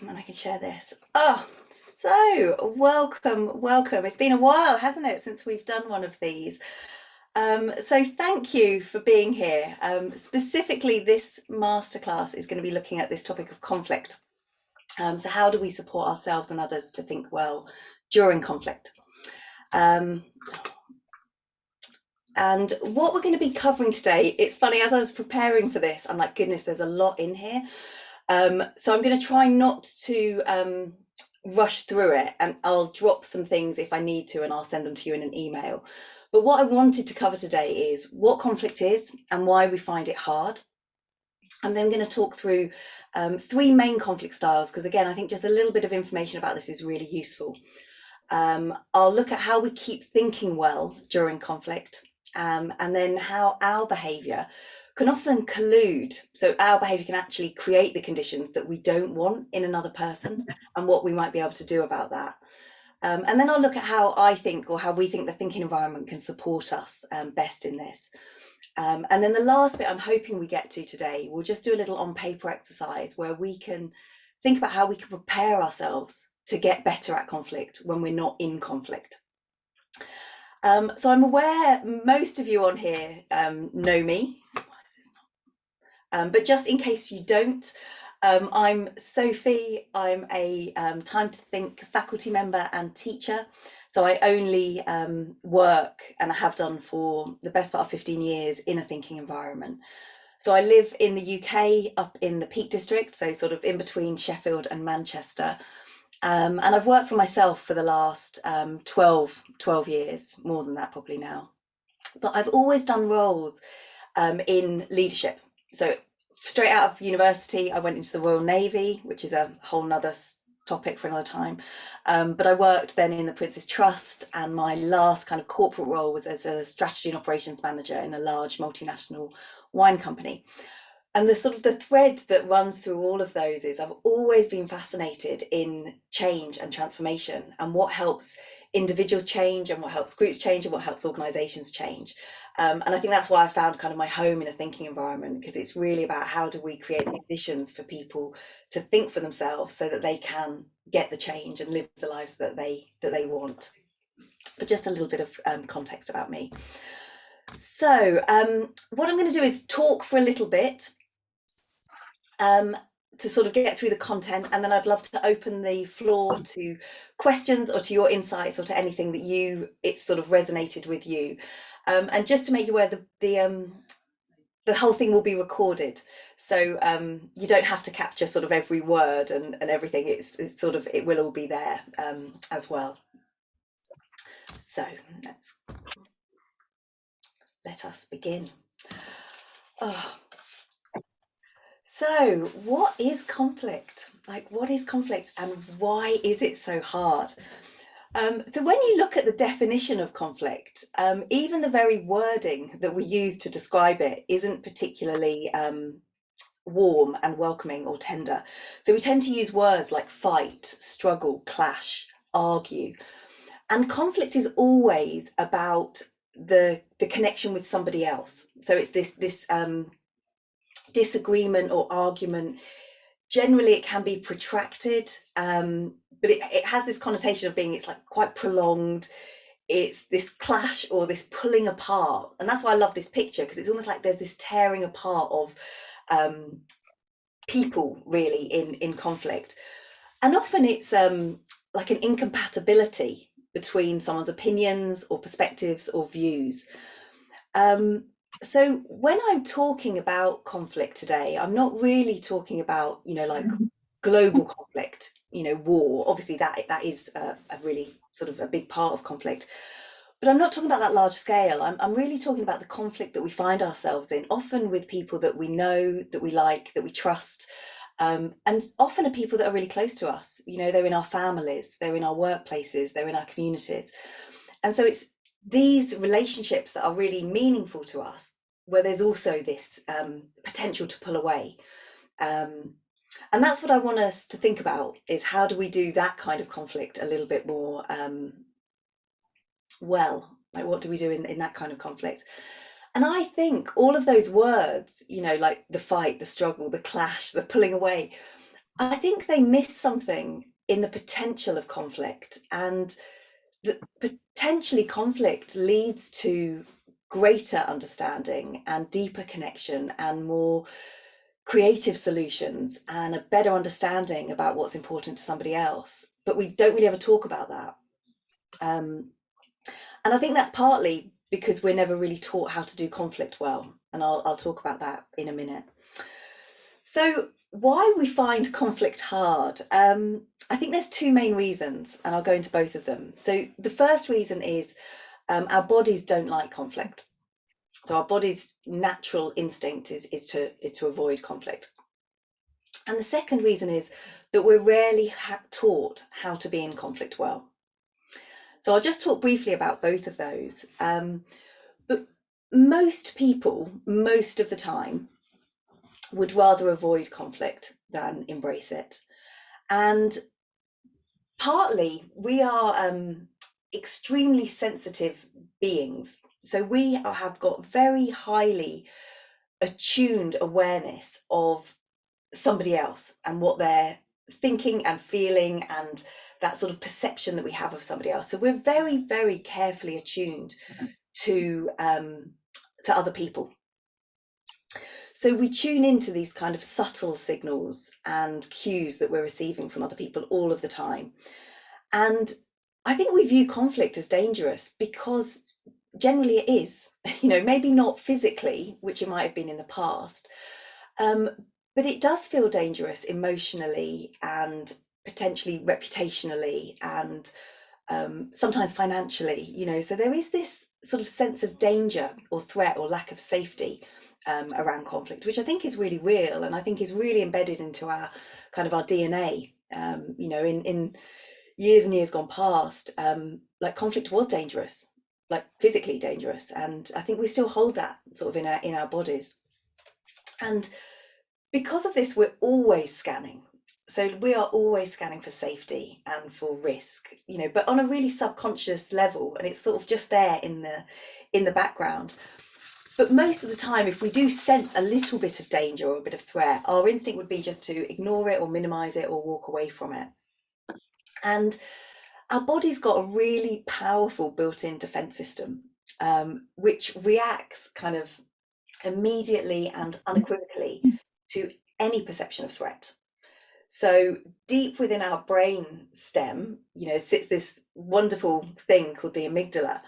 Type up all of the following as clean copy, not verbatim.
and I can share this. Oh, so welcome. It's been a while, hasn't it, since we've done one of these. So thank you for being here. Specifically, this masterclass is going to be looking at this topic of conflict. So how do we support ourselves and others to think well during conflict? And what we're going to be covering today, it's funny, as I was preparing for this, I'm like, goodness, there's a lot in here. So I'm going to try not to rush through it, and I'll drop some things if I need to, and I'll send them to you in an email. But what I wanted to cover today is what conflict is and why we find it hard. And then I'm going to talk through three main conflict styles, because again, I think just a little bit of information about this is really useful. I'll look at how we keep thinking well during conflict, and then how our behaviour can often collude. So our behaviour can actually create the conditions that we don't want in another person, and what we might be able to do about that. And then I'll look at how I think, or how we think the thinking environment can support us best in this. And then the last bit I'm hoping we get to today, we'll just do a little on paper exercise where we can think about how we can prepare ourselves to get better at conflict when we're not in conflict. So I'm aware most of you on here know me, but just in case you don't, I'm Sophie. I'm a Time to Think faculty member and teacher. So I only work, and I have done for the best part of 15 years, in a thinking environment. So I live in the UK, up in the Peak District, so sort of in between Sheffield and Manchester. And I've worked for myself for the last 12 years, more than that probably now. But I've always done roles in leadership. So straight out of university, I went into the Royal Navy, which is a whole nother topic for another time. But I worked then in the Prince's Trust, and my last kind of corporate role was as a strategy and operations manager in a large multinational wine company. And the sort of the thread that runs through all of those is I've always been fascinated in change and transformation, and what helps individuals change, and what helps groups change, and what helps organizations change. And I think that's why I found kind of my home in a thinking environment, because it's really about how do we create the conditions for people to think for themselves so that they can get the change and live the lives that they want. But just a little bit of context about me. So what I'm going to do is talk for a little bit to sort of get through the content, and then I'd love to open the floor to questions or to your insights, or to anything that it's sort of resonated with you. And just to make you aware, the whole thing will be recorded, so you don't have to capture sort of every word and everything. It's sort of, it will all be there as well. So let us begin. So what is conflict? Like, what is conflict, and why is it so hard? So when you look at the definition of conflict, even the very wording that we use to describe it isn't particularly warm and welcoming or tender. So we tend to use words like fight, struggle, clash, argue. And conflict is always about the connection with somebody else. So it's this disagreement or argument. Generally it can be protracted, but it has this connotation of being, it's like quite prolonged. It's this clash or this pulling apart, and that's why I love this picture, because it's almost like there's this tearing apart of people really in conflict. And often it's like an incompatibility between someone's opinions or perspectives or views. So when I'm talking about conflict today, I'm not really talking about, like global conflict, war. Obviously that is a really sort of a big part of conflict, but I'm not talking about that large scale. I'm really talking about the conflict that we find ourselves in, often with people that we know, that we like, that we trust, and often are people that are really close to us. They're in our families, they're in our workplaces, they're in our communities. And so it's these relationships that are really meaningful to us, where there's also this potential to pull away. And that's what I want us to think about, is how do we do that kind of conflict a little bit more well? Like, what do we do in that kind of conflict? And I think all of those words, like the fight, the struggle, the clash, the pulling away, I think they miss something in the potential of conflict, and that potentially conflict leads to greater understanding and deeper connection and more creative solutions and a better understanding about what's important to somebody else. But we don't really ever talk about that. Um, and I think that's partly because we're never really taught how to do conflict well. And I'll talk about that in a minute. So, why we find conflict hard? I think there's two main reasons, and I'll go into both of them. So, the first reason is our bodies don't like conflict. So, our body's natural instinct is to avoid conflict. And the second reason is that we're rarely taught how to be in conflict well. So, I'll just talk briefly about both of those. But most people, most of the time, would rather avoid conflict than embrace it. And partly we are extremely sensitive beings. So we have got very highly attuned awareness of somebody else and what they're thinking and feeling, and that sort of perception that we have of somebody else. So we're very, very carefully attuned to other people. So we tune into these kind of subtle signals and cues that we're receiving from other people all of the time. And I think we view conflict as dangerous because generally it is, maybe not physically, which it might have been in the past, but it does feel dangerous emotionally and potentially reputationally and sometimes financially. So there is this sort of sense of danger or threat or lack of safety around conflict, which I think is really real and I think is really embedded into our kind of our DNA. In years and years gone past, like conflict was dangerous, like physically dangerous, and I think we still hold that sort of in our bodies. And because of this, we're always scanning. So we are always scanning for safety and for risk, but on a really subconscious level, and it's sort of just there in the background. But most of the time, if we do sense a little bit of danger or a bit of threat, our instinct would be just to ignore it or minimize it or walk away from it. And our body's got a really powerful built-in defense system, which reacts kind of immediately and unequivocally to any perception of threat. So deep within our brain stem, sits this wonderful thing called the amygdala.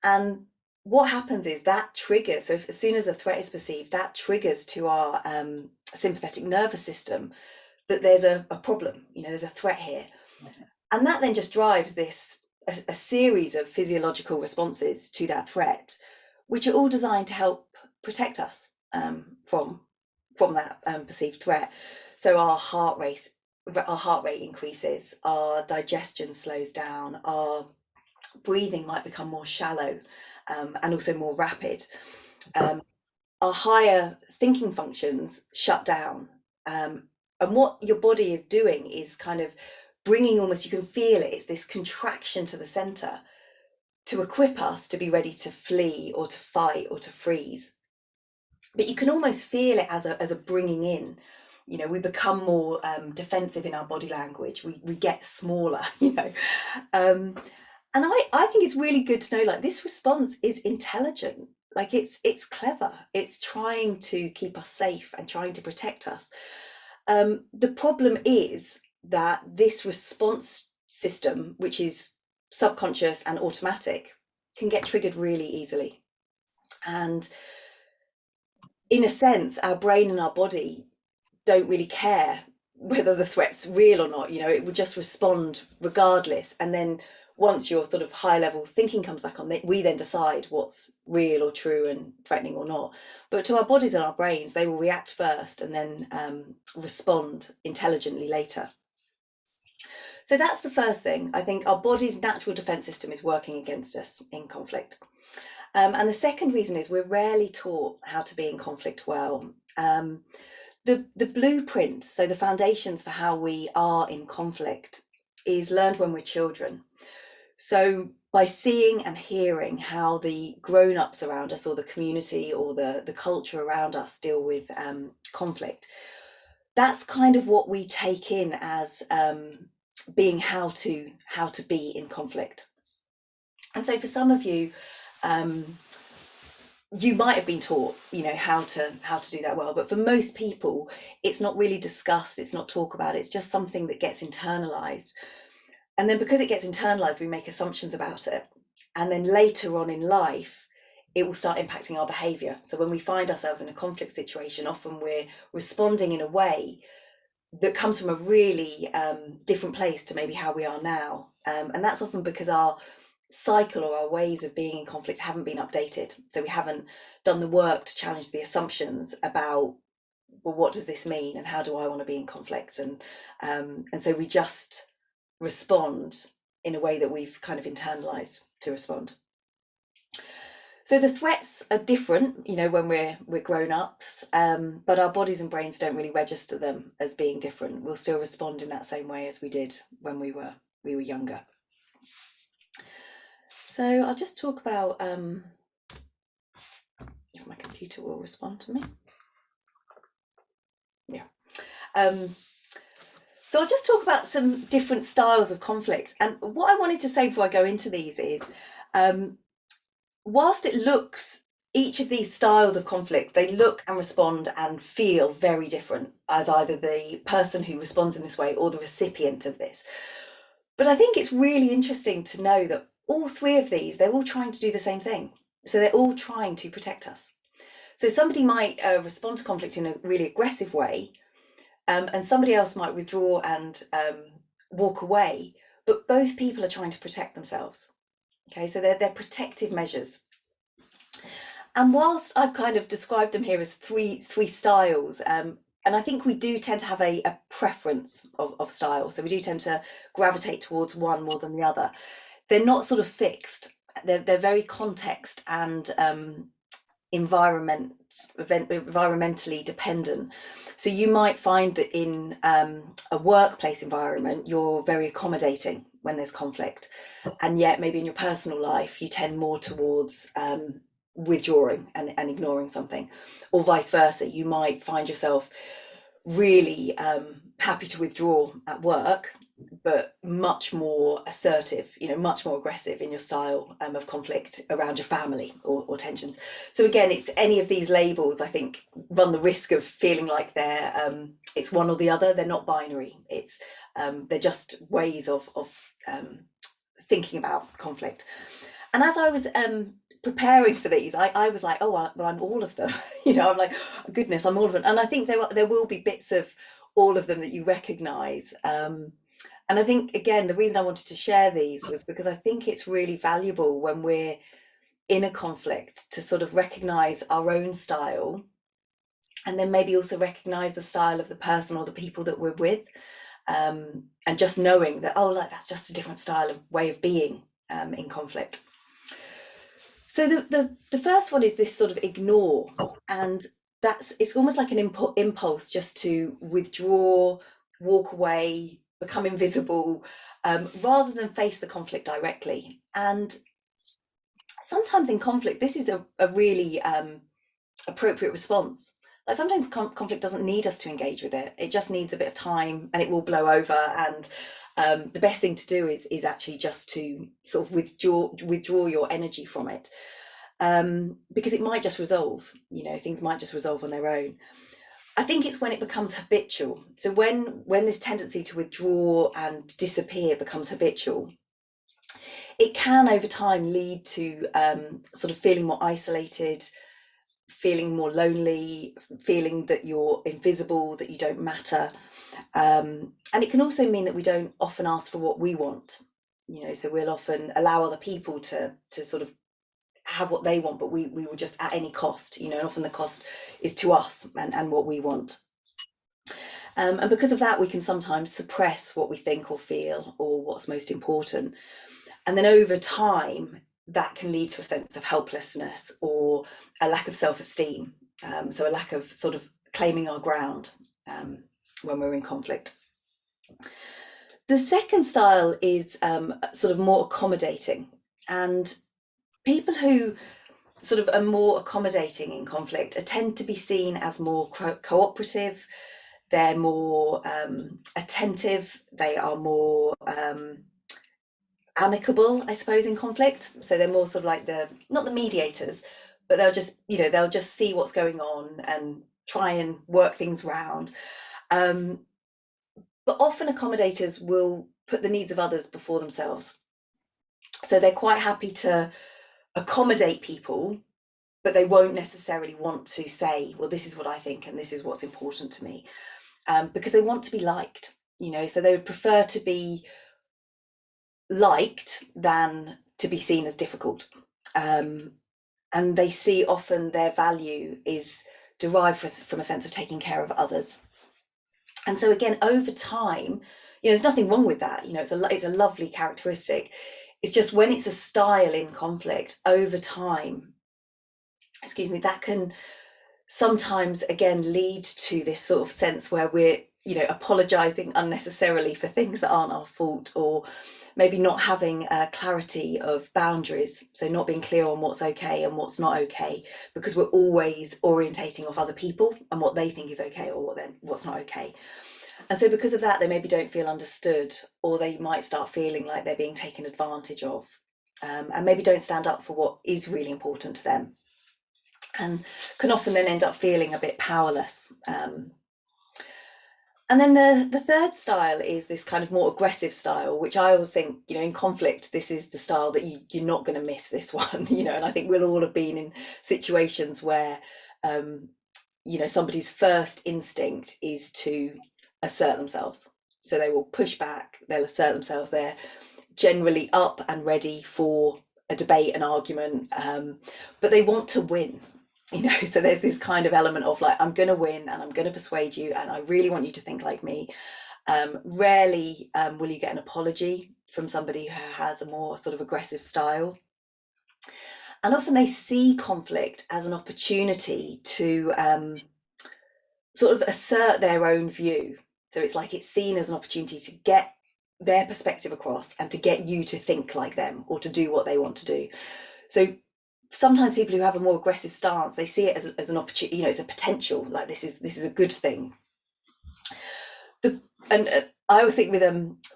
And what happens is that triggers, so as soon as a threat is perceived, that triggers to our sympathetic nervous system that there's a problem, there's a threat here. And that then just drives a series of physiological responses to that threat, which are all designed to help protect us from that perceived threat. So our heart rate increases, our digestion slows down, our breathing might become more shallow and also more rapid. Our higher thinking functions shut down. And what your body is doing is kind of bringing, almost, you can feel it, it's this contraction to the center to equip us to be ready to flee or to fight or to freeze. But you can almost feel it as a bringing in. We become more defensive in our body language. We get smaller, and I think it's really good to know, like, this response is intelligent, like it's clever, it's trying to keep us safe and trying to protect us. The problem is that this response system, which is subconscious and automatic, can get triggered really easily. And in a sense, our brain and our body don't really care whether the threat's real or not. It would just respond regardless. And then once your sort of high level thinking comes back on, we then decide what's real or true and threatening or not. But to our bodies and our brains, they will react first and then respond intelligently later. So that's the first thing. I think our body's natural defense system is working against us in conflict. And the second reason is we're rarely taught how to be in conflict well. The blueprint, so the foundations for how we are in conflict, is learned when we're children. So by seeing and hearing how the grown-ups around us or the community or the culture around us deal with conflict, that's kind of what we take in as being how to be in conflict. And so for some of you, you might have been taught, how to do that well, but for most people, it's not really discussed, it's not talked about, it's just something that gets internalized. And then because it gets internalized, we make assumptions about it. And then later on in life, it will start impacting our behavior. So when we find ourselves in a conflict situation, often we're responding in a way that comes from a really different place to maybe how we are now. And that's often because our cycle or our ways of being in conflict haven't been updated. So we haven't done the work to challenge the assumptions about, well, what does this mean and how do I want to be in conflict? And so we just respond in a way that we've kind of internalized to respond. So the threats are different, when we're grown ups, but our bodies and brains don't really register them as being different. We'll still respond in that same way as we did when we were younger. So I'll just talk about if my computer will respond to me. Yeah. So I'll just talk about some different styles of conflict. And what I wanted to say before I go into these is, whilst each of these styles of conflict, they look and respond and feel very different as either the person who responds in this way or the recipient of this. But I think it's really interesting to know that all three of these, they're all trying to do the same thing. So they're all trying to protect us. So somebody might respond to conflict in a really aggressive way, and somebody else might withdraw and walk away, but both people are trying to protect themselves. Okay, so they're protective measures. And whilst I've kind of described them here as three styles, and I think we do tend to have a preference of style, so we do tend to gravitate towards one more than the other. They're not sort of fixed. They're very context and environmentally dependent. So you might find that in a workplace environment, you're very accommodating when there's conflict, and yet maybe in your personal life, you tend more towards withdrawing and ignoring something, or vice versa. You might find yourself really happy to withdraw at work, but much more assertive, much more aggressive in your style of conflict around your family or tensions. So again, it's any of these labels, I think, run the risk of feeling like it's one or the other. They're not binary. They're just ways of thinking about conflict. And as I was preparing for these, I was like, oh, well, I'm all of them. I'm like, goodness, I'm all of them. And I think there will be bits of all of them that you recognize. And I think, again, the reason I wanted to share these was because I think it's really valuable when we're in a conflict to sort of recognize our own style, and then maybe also recognize the style of the person or the people that we're with, and just knowing that, that's just a different style of way of being in conflict. So the first one is this sort of ignore, and it's almost like an impulse just to withdraw, walk away, become invisible, rather than face the conflict directly. And sometimes in conflict, this is a really appropriate response. Like sometimes conflict doesn't need us to engage with it. It just needs a bit of time, and it will blow over. And the best thing to do is actually just to sort of withdraw your energy from it, because it might just resolve. Things might just resolve on their own. I think it's when it becomes habitual. So when this tendency to withdraw and disappear becomes habitual, it can over time lead to sort of feeling more isolated, feeling more lonely, feeling that you're invisible, that you don't matter. And it can also mean that we don't often ask for what we want. So we'll often allow other people to sort of have what they want, but we will just at any cost, and often the cost is to us and what we want. And because of that, we can sometimes suppress what we think or feel or what's most important. And then over time, that can lead to a sense of helplessness or a lack of self-esteem. So a lack of sort of claiming our ground when we're in conflict. The second style is sort of more accommodating, and people who sort of are more accommodating in conflict tend to be seen as more cooperative. they're more attentive, they are more amicable, I suppose, in conflict. So they're more sort of like not the mediators, but they'll just see what's going on and try and work things round. Um, but often accommodators will put the needs of others before themselves. So they're quite happy to accommodate people, but they won't necessarily want to say, well, this is what I think and this is what's important to me, because they want to be liked, so they would prefer to be liked than to be seen as difficult. And they see often their value is derived from a sense of taking care of others. And so again, over time, there's nothing wrong with that. It's a lovely characteristic. It's just when it's a style in conflict over time, that can sometimes again lead to this sort of sense where we're apologizing unnecessarily for things that aren't our fault, or maybe not having clarity of boundaries, so not being clear on what's okay and what's not okay, because we're always orientating off other people and what they think is okay or what's not okay. And so because of that, they maybe don't feel understood, or they might start feeling like they're being taken advantage of, and maybe don't stand up for what is really important to them, and can often then end up feeling a bit powerless. And then the third style is this kind of more aggressive style, which I always think, in conflict, this is the style that you're not going to miss this one, and I think we'll all have been in situations where, somebody's first instinct is to assert themselves. So they will push back, they'll assert themselves. They're generally up and ready for a debate, an argument, but they want to win. So there's this kind of element of like, I'm going to win and I'm going to persuade you and I really want you to think like me. Rarely will you get an apology from somebody who has a more sort of aggressive style. And often they see conflict as an opportunity to sort of assert their own view. So it's seen as an opportunity to get their perspective across and to get you to think like them or to do what they want to do. So sometimes people who have a more aggressive stance, they see it as an opportunity, it's a potential, like this is a good thing. And I always think with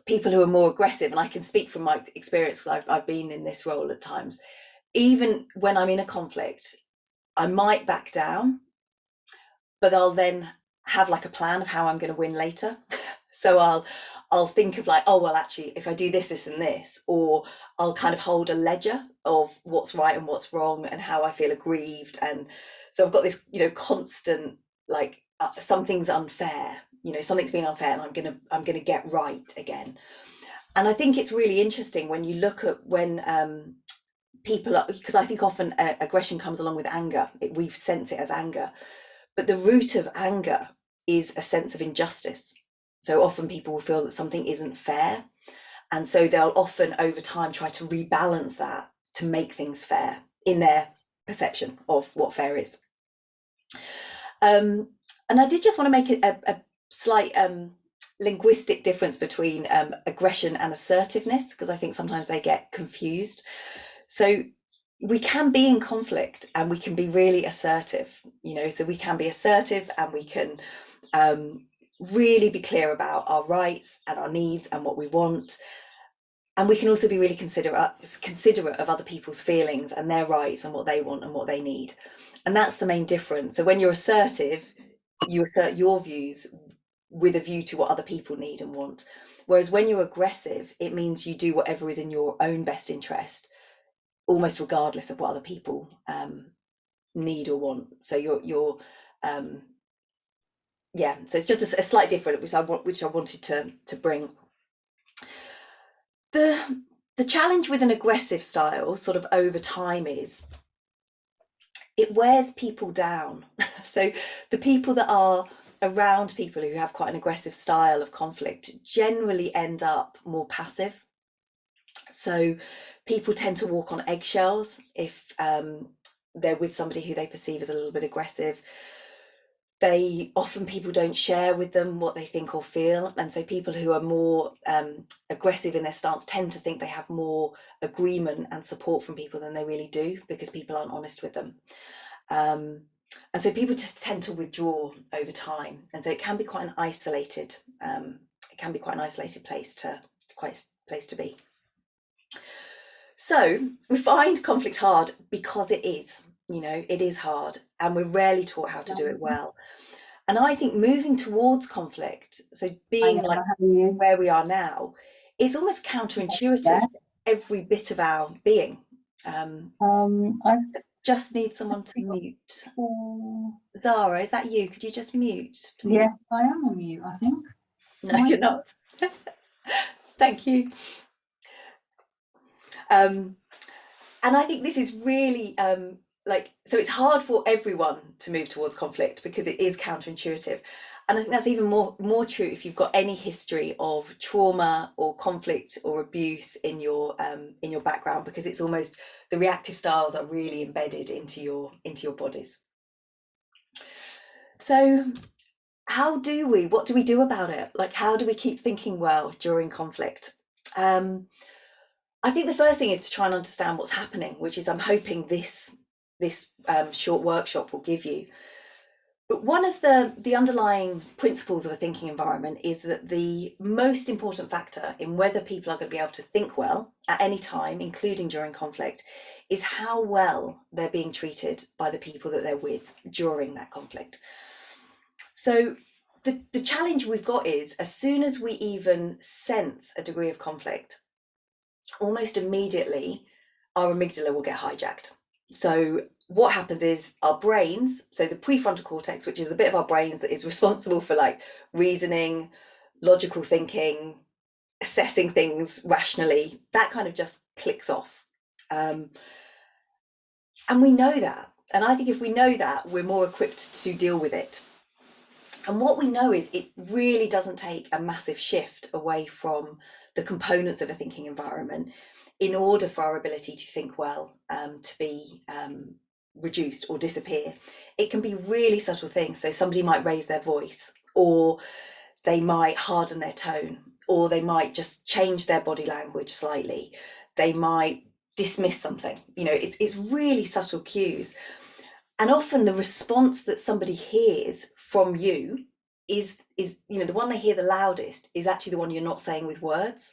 people who are more aggressive, and I can speak from my experience because I've been in this role at times, even when I'm in a conflict, I might back down, but I'll then have like a plan of how I'm going to win later. So I'll think of like, oh, well, actually, if I do this, this and this, or I'll kind of hold a ledger of what's right and what's wrong and how I feel aggrieved. And so I've got this, constant, like, something's unfair, something's been unfair and I'm gonna get right again. And I think it's really interesting when you look at when people are, because I think often aggression comes along with anger. We sense it as anger, but the root of anger is a sense of injustice. So often people will feel that something isn't fair. And so they'll often over time try to rebalance that to make things fair in their perception of what fair is. And I did just want to make a slight linguistic difference between aggression and assertiveness, because I think sometimes they get confused. So we can be in conflict and we can be really assertive, so we can be assertive and we can really be clear about our rights and our needs and what we want. And we can also be really considerate of other people's feelings and their rights and what they want and what they need. And that's the main difference. So when you're assertive, you assert your views with a view to what other people need and want. Whereas when you're aggressive, it means you do whatever is in your own best interest, almost regardless of what other people need or want. So you're yeah, so it's just a slight difference which I wanted to bring. The challenge with an aggressive style sort of over time is it wears people down. So the people that are around people who have quite an aggressive style of conflict generally end up more passive. So people tend to walk on eggshells if they're with somebody who they perceive as a little bit aggressive. People don't share with them what they think or feel, and so people who are more aggressive in their stance tend to think they have more agreement and support from people than they really do, because people aren't honest with them. And so people just tend to withdraw over time, and so it can be quite an isolated place to be. So we find conflict hard because it is, it is hard, and we're rarely taught how to do it well. And I think moving towards conflict, so being like where we are now, is almost counterintuitive, every bit of our being. I just need someone to mute. Zara, is that you? Could you just mute, please? Yes, I am on mute, I think. No, you're not. Thank you. And I think this is really so it's hard for everyone to move towards conflict because it is counterintuitive. And I think that's even more true if you've got any history of trauma or conflict or abuse in your background, because it's almost the reactive styles are really embedded into your bodies. So what do we do about it? Like, how do we keep thinking well during conflict? I think the first thing is to try and understand what's happening, which is I'm hoping this short workshop will give you. But one of the underlying principles of a thinking environment is that the most important factor in whether people are going to be able to think well at any time, including during conflict, is how well they're being treated by the people that they're with during that conflict. So the challenge we've got is, as soon as we even sense a degree of conflict, almost immediately our amygdala will get hijacked. So what happens is our brains, so the prefrontal cortex, which is the bit of our brains that is responsible for like reasoning, logical thinking, assessing things rationally, that kind of just clicks off. And we know that. And I think if we know that, we're more equipped to deal with it. And what we know is it really doesn't take a massive shift away from the components of a thinking environment in order for our ability to think well to be reduced or disappear. It can be really subtle things. So somebody might raise their voice, or they might harden their tone, or they might just change their body language slightly. They might dismiss something. It's really subtle cues. And often the response that somebody hears from you is the one they hear the loudest is actually the one you're not saying with words.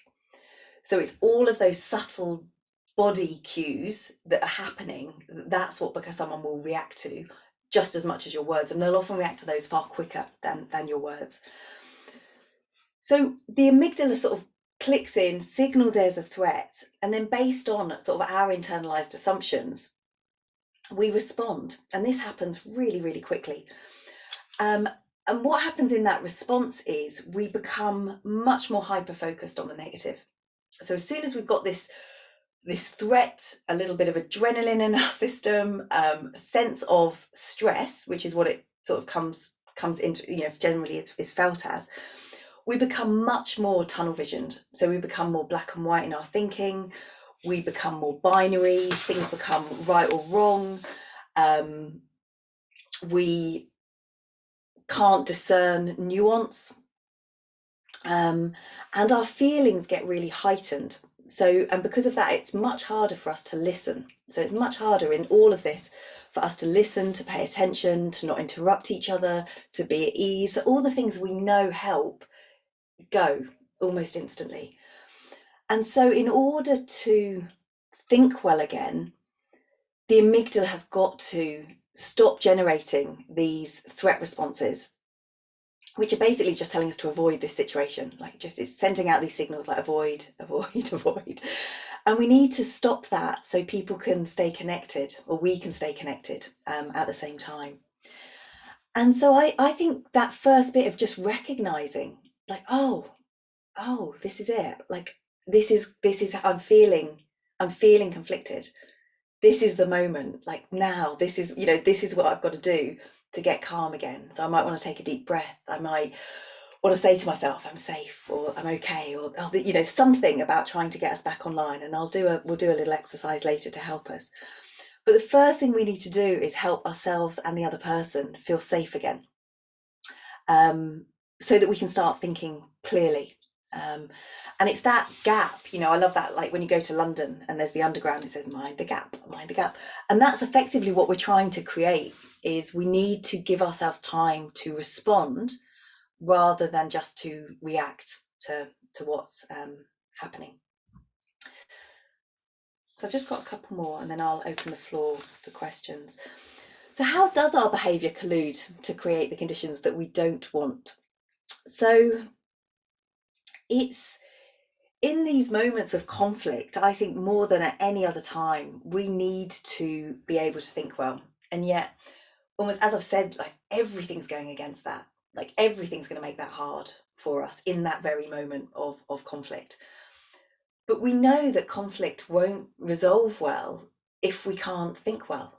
So it's all of those subtle body cues that are happening. That's what, because someone will react to just as much as your words, and they'll often react to those far quicker than your words. So the amygdala sort of clicks in, signal there's a threat, and then based on sort of our internalized assumptions, we respond. And this happens really, really quickly. And what happens in that response is we become much more hyper-focused on the negative. So as soon as we've got this threat, a little bit of adrenaline in our system, a sense of stress, which is what it sort of comes into, generally is felt as, we become much more tunnel visioned. So we become more black and white in our thinking. We become more binary. Things become right or wrong. We can't discern nuance. And our feelings get really heightened. So, and because of that, it's much harder for us to listen. So it's much harder in all of this for us to listen, to pay attention, to not interrupt each other, to be at ease. So all the things we know help go almost instantly. And so in order to think well again, the amygdala has got to stop generating these threat responses, which are basically just telling us to avoid this situation. Like, just it's sending out these signals like avoid, avoid, avoid. And we need to stop that so people can stay connected, or we can stay connected at the same time. And so I think that first bit of just recognizing, like, oh, this is it. Like, this is how I'm feeling conflicted. This is the moment. Like, now, this is what I've got to do to get calm again. So I might want to take a deep breath. I might want to say to myself, I'm safe, or I'm okay, or something about trying to get us back online. And we'll do a little exercise later to help us. But the first thing we need to do is help ourselves and the other person feel safe again, so that we can start thinking clearly. And it's that gap, I love that, like when you go to London and there's the underground, it says mind the gap, and that's effectively what we're trying to create is we need to give ourselves time to respond rather than just to react to what's happening. So I've just got a couple more and then I'll open the floor for questions. So how does our behaviour collude to create the conditions that we don't want? So it's in these moments of conflict, I think more than at any other time, we need to be able to think well. And yet, almost as I've said, like everything's going against that. Like everything's going to make that hard for us in that very moment of conflict. But we know that conflict won't resolve well if we can't think well.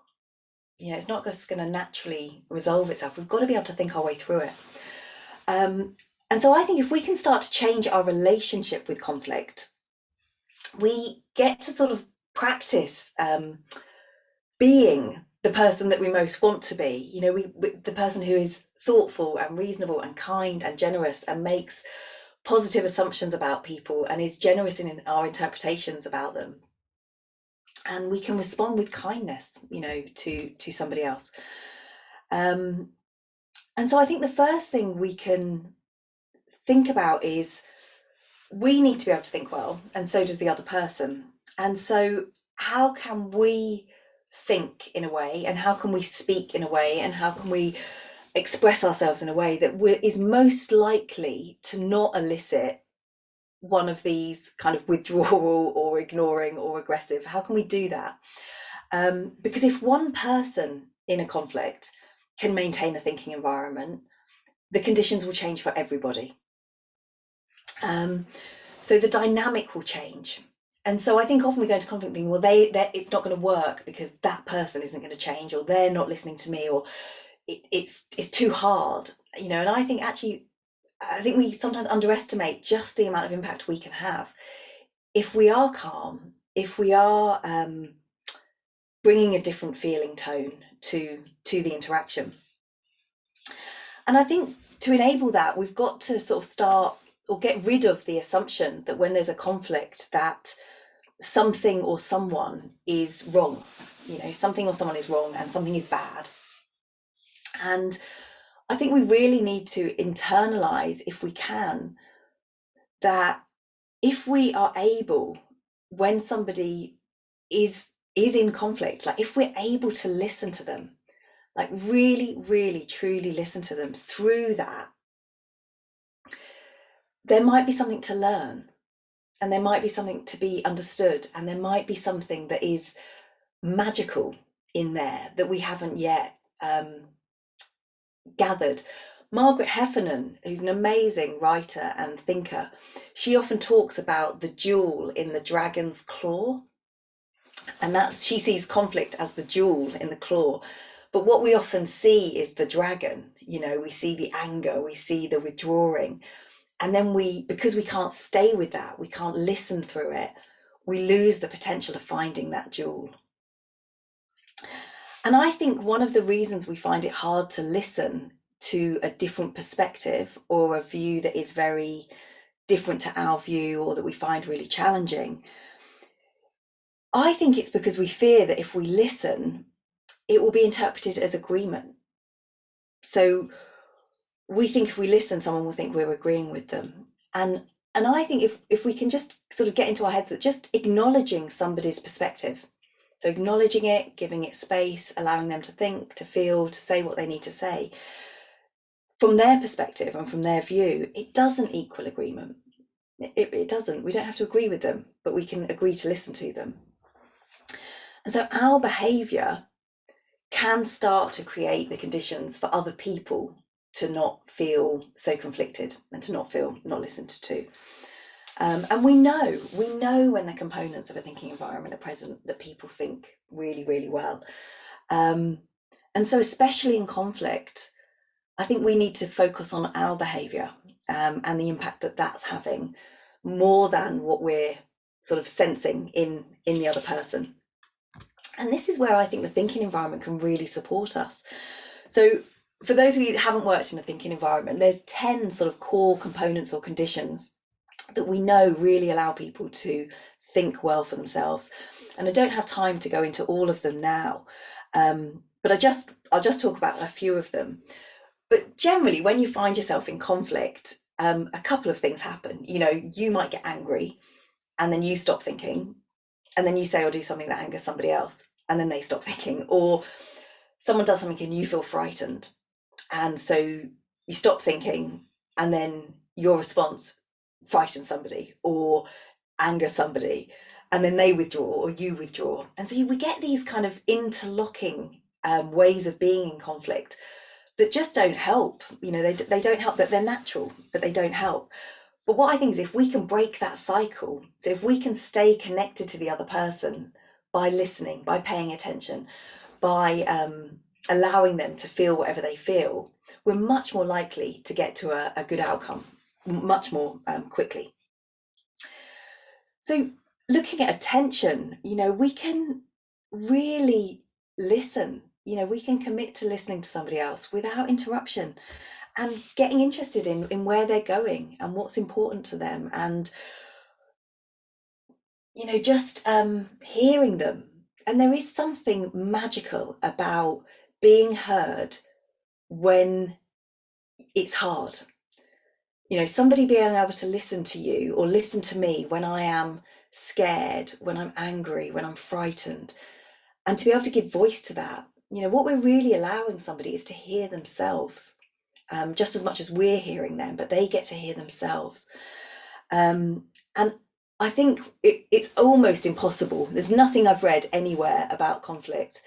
You know, it's not just going to naturally resolve itself. We've got to be able to think our way through it. And so I think if we can start to change our relationship with conflict, we get to sort of practice being the person that we most want to be. You know, the person who is thoughtful and reasonable and kind and generous and makes positive assumptions about people and is generous in our interpretations about them. And we can respond with kindness, you know, to somebody else. And so I think the first thing we can think about is we need to be able to think well, and so does the other person. And so how can we think in a way, and how can we speak in a way, and how can we express ourselves in a way that is most likely to not elicit one of these kind of withdrawal or ignoring or aggressive? How can we do that? Because if one person in a conflict can maintain a thinking environment, the conditions will change for everybody. So the dynamic will change. And so I think often we go into conflict thinking, well, it's not going to work because that person isn't going to change, or they're not listening to me, or it's too hard, you know. And I think actually, I think we sometimes underestimate just the amount of impact we can have if we are calm, if we are bringing a different feeling tone to the interaction. And I think to enable that, we've got to sort of start or get rid of the assumption that when there's a conflict that something or someone is wrong. You know, something or someone is wrong and something is bad. And I think we really need to internalize, if we can, that if we are able, when somebody is in conflict, like if we're able to listen to them, like really, really, truly listen to them through that, there might be something to learn, and there might be something to be understood, and there might be something that is magical in there that we haven't yet gathered. Margaret Heffernan, who's an amazing writer and thinker, she often talks about the jewel in the dragon's claw, and she sees conflict as the jewel in the claw. But what we often see is the dragon. You know, we see the anger, we see the withdrawing, and then because we can't stay with that, we can't listen through it, we lose the potential of finding that jewel. And I think one of the reasons we find it hard to listen to a different perspective or a view that is very different to our view, or that we find really challenging, I think it's because we fear that if we listen, it will be interpreted as agreement. So we think if we listen, someone will think we're agreeing with them. And I think if we can just sort of get into our heads that just acknowledging somebody's perspective, so acknowledging it, giving it space, allowing them to think, to feel, to say what they need to say, from their perspective and from their view, it doesn't equal agreement. It doesn't. We don't have to agree with them, but we can agree to listen to them. And so our behaviour can start to create the conditions for other people to not feel so conflicted and to not feel not listened to. And we know when the components of a thinking environment are present that people think really, really well. And so especially in conflict, I think we need to focus on our behaviour and the impact that that's having, more than what we're sort of sensing in the other person. And this is where I think the thinking environment can really support us. So for those of you that haven't worked in a thinking environment, there's 10 sort of core components or conditions that we know really allow people to think well for themselves. And I don't have time to go into all of them now. but I'll just talk about a few of them. But generally, when you find yourself in conflict, a couple of things happen. You know, you might get angry, and then you stop thinking, and then you say or do something that angers somebody else, and then they stop thinking, or someone does something and you feel frightened, and so you stop thinking, and then your response frightens somebody or angers somebody, and then they withdraw or you withdraw, and so we get these kind of interlocking ways of being in conflict that just don't help. You know, they don't help, but they're natural, but they don't help. But what I think is, if we can break that cycle, so if we can stay connected to the other person by listening, by paying attention, by allowing them to feel whatever they feel, we're much more likely to get to a good outcome much more quickly. So looking at attention, you know, we can really listen. You know, we can commit to listening to somebody else without interruption and getting interested in where they're going and what's important to them, and you know, just hearing them. And there is something magical about being heard when it's hard. You know, somebody being able to listen to you or listen to me when I am scared, when I'm angry, when I'm frightened, and to be able to give voice to that. You know, what we're really allowing somebody is to hear themselves, just as much as we're hearing them, but they get to hear themselves. And I think it's almost impossible. There's nothing I've read anywhere about conflict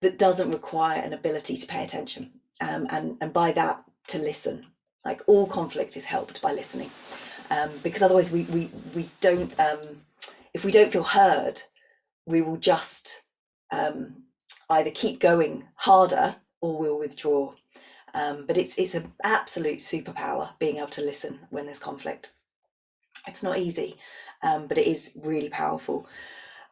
that doesn't require an ability to pay attention, and by that, to listen. Like, all conflict is helped by listening, because otherwise we don't, if we don't feel heard, we will just either keep going harder or we'll withdraw. But it's an absolute superpower being able to listen when there's conflict. It's not easy, but it is really powerful.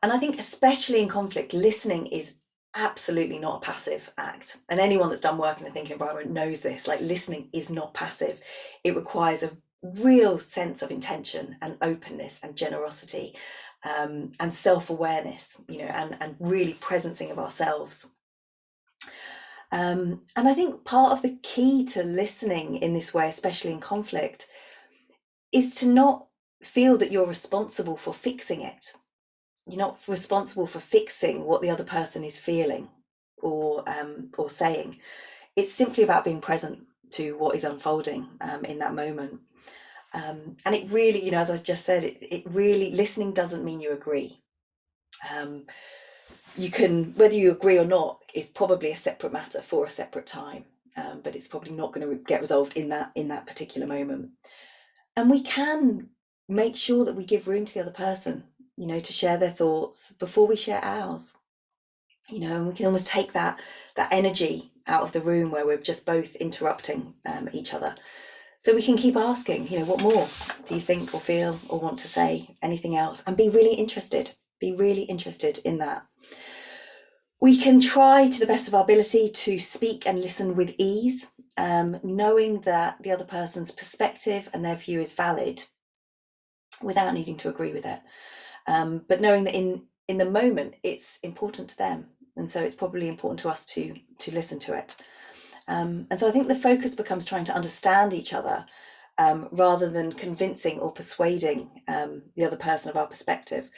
And I think, especially in conflict, listening is absolutely not a passive act. And anyone that's done work in a thinking environment knows this. Like, listening is not passive. It requires a real sense of intention and openness and generosity, and self-awareness, you know, and really presencing of ourselves. And I think part of the key to listening in this way, especially in conflict, is to not feel that you're responsible for fixing it. You're not responsible for fixing what the other person is feeling or saying. It's simply about being present to what is unfolding in that moment. And it really, you know, as I just said, it really, listening doesn't mean you agree. You can, whether you agree or not, is probably a separate matter for a separate time, but it's probably not going to get resolved in that particular moment. And we can make sure that we give room to the other person, you know, to share their thoughts before we share ours. You know, and we can almost take that energy out of the room where we're just both interrupting each other. So we can keep asking, you know, what more do you think or feel or want to say? Anything else? And be really interested. Be really interested in that. We can try to the best of our ability to speak and listen with ease, knowing that the other person's perspective and their view is valid without needing to agree with it. But knowing that in the moment it's important to them, and so it's probably important to us to listen to it. And so I think the focus becomes trying to understand each other, rather than convincing or persuading the other person of our perspective.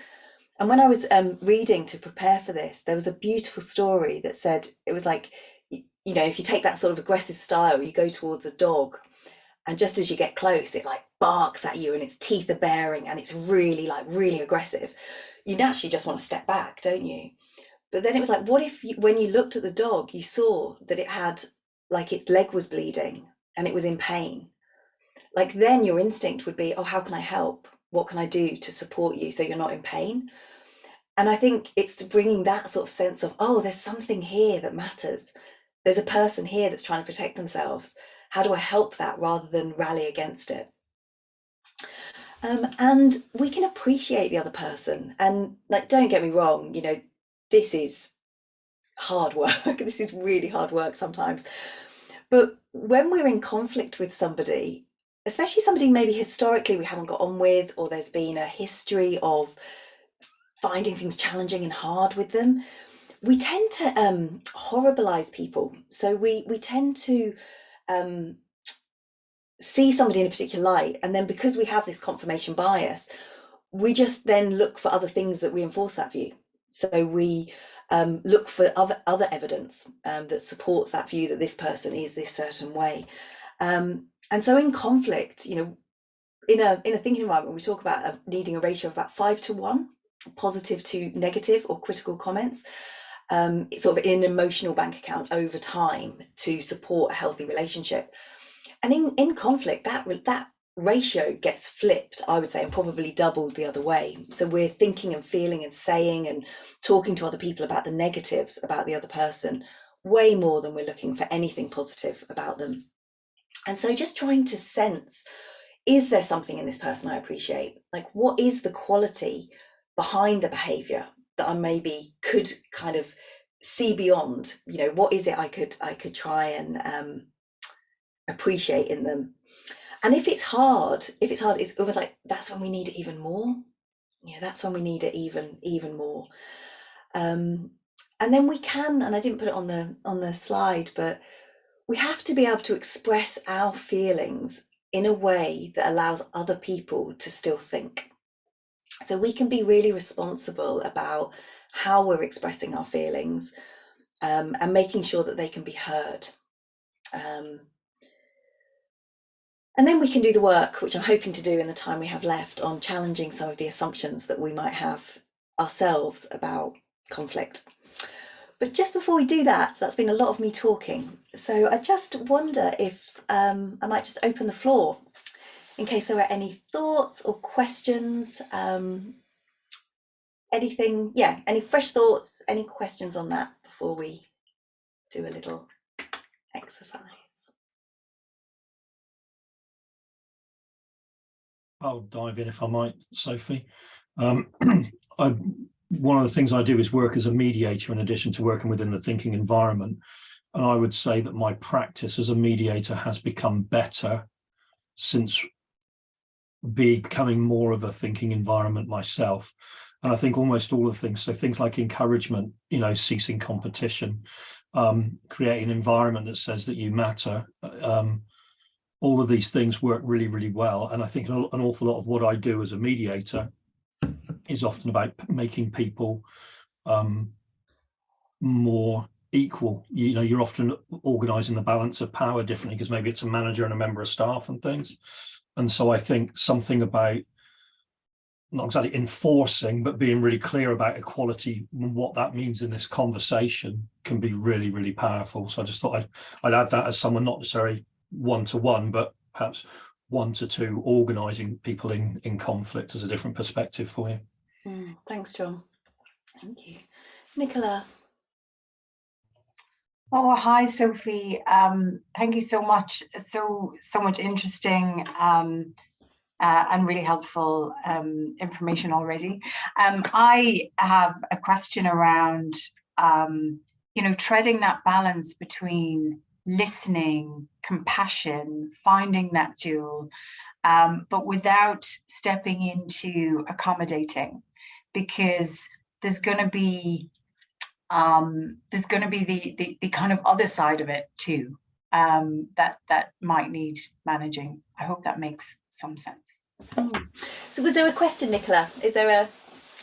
And when I was reading to prepare for this, there was a beautiful story that said, it was like, you know, if you take that sort of aggressive style, you go towards a dog, and just as you get close, it like barks at you and its teeth are baring and it's really, like, really aggressive. You naturally just want to step back, don't you? But then it was like, what if when you looked at the dog, you saw that it had, like, its leg was bleeding and it was in pain? Like, then your instinct would be, oh, how can I help? What can I do to support you so you're not in pain? And I think it's bringing that sort of sense of, oh, there's something here that matters. There's a person here that's trying to protect themselves. How do I help that rather than rally against it? And we can appreciate the other person. And, like, don't get me wrong, you know, this is hard work. This is really hard work sometimes. But when we're in conflict with somebody, especially somebody maybe historically we haven't got on with, or there's been a history of finding things challenging and hard with them, we tend to horribilize people. So we tend to um, see somebody in a particular light, and then because we have this confirmation bias, we just then look for other things that reinforce that view. So we look for other evidence that supports that view that this person is this certain way. And so in conflict, in a thinking environment, we talk about needing a ratio of about 5 to 1, positive to negative or critical comments. It's sort of in an emotional bank account over time to support a healthy relationship. And in conflict, that ratio gets flipped, I would say, and probably doubled the other way. So we're thinking and feeling and saying and talking to other people about the negatives about the other person way more than we're looking for anything positive about them. And so just trying to sense, is there something in this person I appreciate? Like, what is the quality behind the behavior that I maybe could kind of see beyond? What is it I could try and appreciate in them? And if it's hard, it's almost like that's when we need it even more. That's when we need it even more. And then we can, and I didn't put it on the slide, but we have to be able to express our feelings in a way that allows other people to still think. So we can be really responsible about how we're expressing our feelings, and making sure that they can be heard. And then we can do the work, which I'm hoping to do in the time we have left, on challenging some of the assumptions that we might have ourselves about conflict. But just before we do that, that's been a lot of me talking. So I just wonder if I might just open the floor in case there are any thoughts or questions. Anything, any fresh thoughts, any questions on that before we do a little exercise? I'll dive in if I might, Sophie. One of the things I do is work as a mediator in addition to working within the thinking environment. And I would say that my practice as a mediator has become better since becoming more of a thinking environment myself. And I think almost all of the things, so things like encouragement, ceasing competition, creating an environment that says that you matter, all of these things work really, really well. And I think an awful lot of what I do as a mediator is often about making people more equal. You're often organizing the balance of power differently because maybe it's a manager and a member of staff and things. And so I think something about not exactly enforcing, but being really clear about equality and what that means in this conversation can be really, really powerful. So I just thought I'd add that as someone not necessarily 1-to-1, but perhaps 1-to-2, organising people in conflict as a different perspective for you. Thanks, John. Thank you. Nicola. Oh, hi, Sophie. Thank you so much. So much interesting and really helpful information already. I have a question around, treading that balance between listening, compassion, finding that jewel, but without stepping into accommodating, because there's going to be the kind of other side of it too, that might need managing. I hope that makes some sense. So was there a question, Nicola?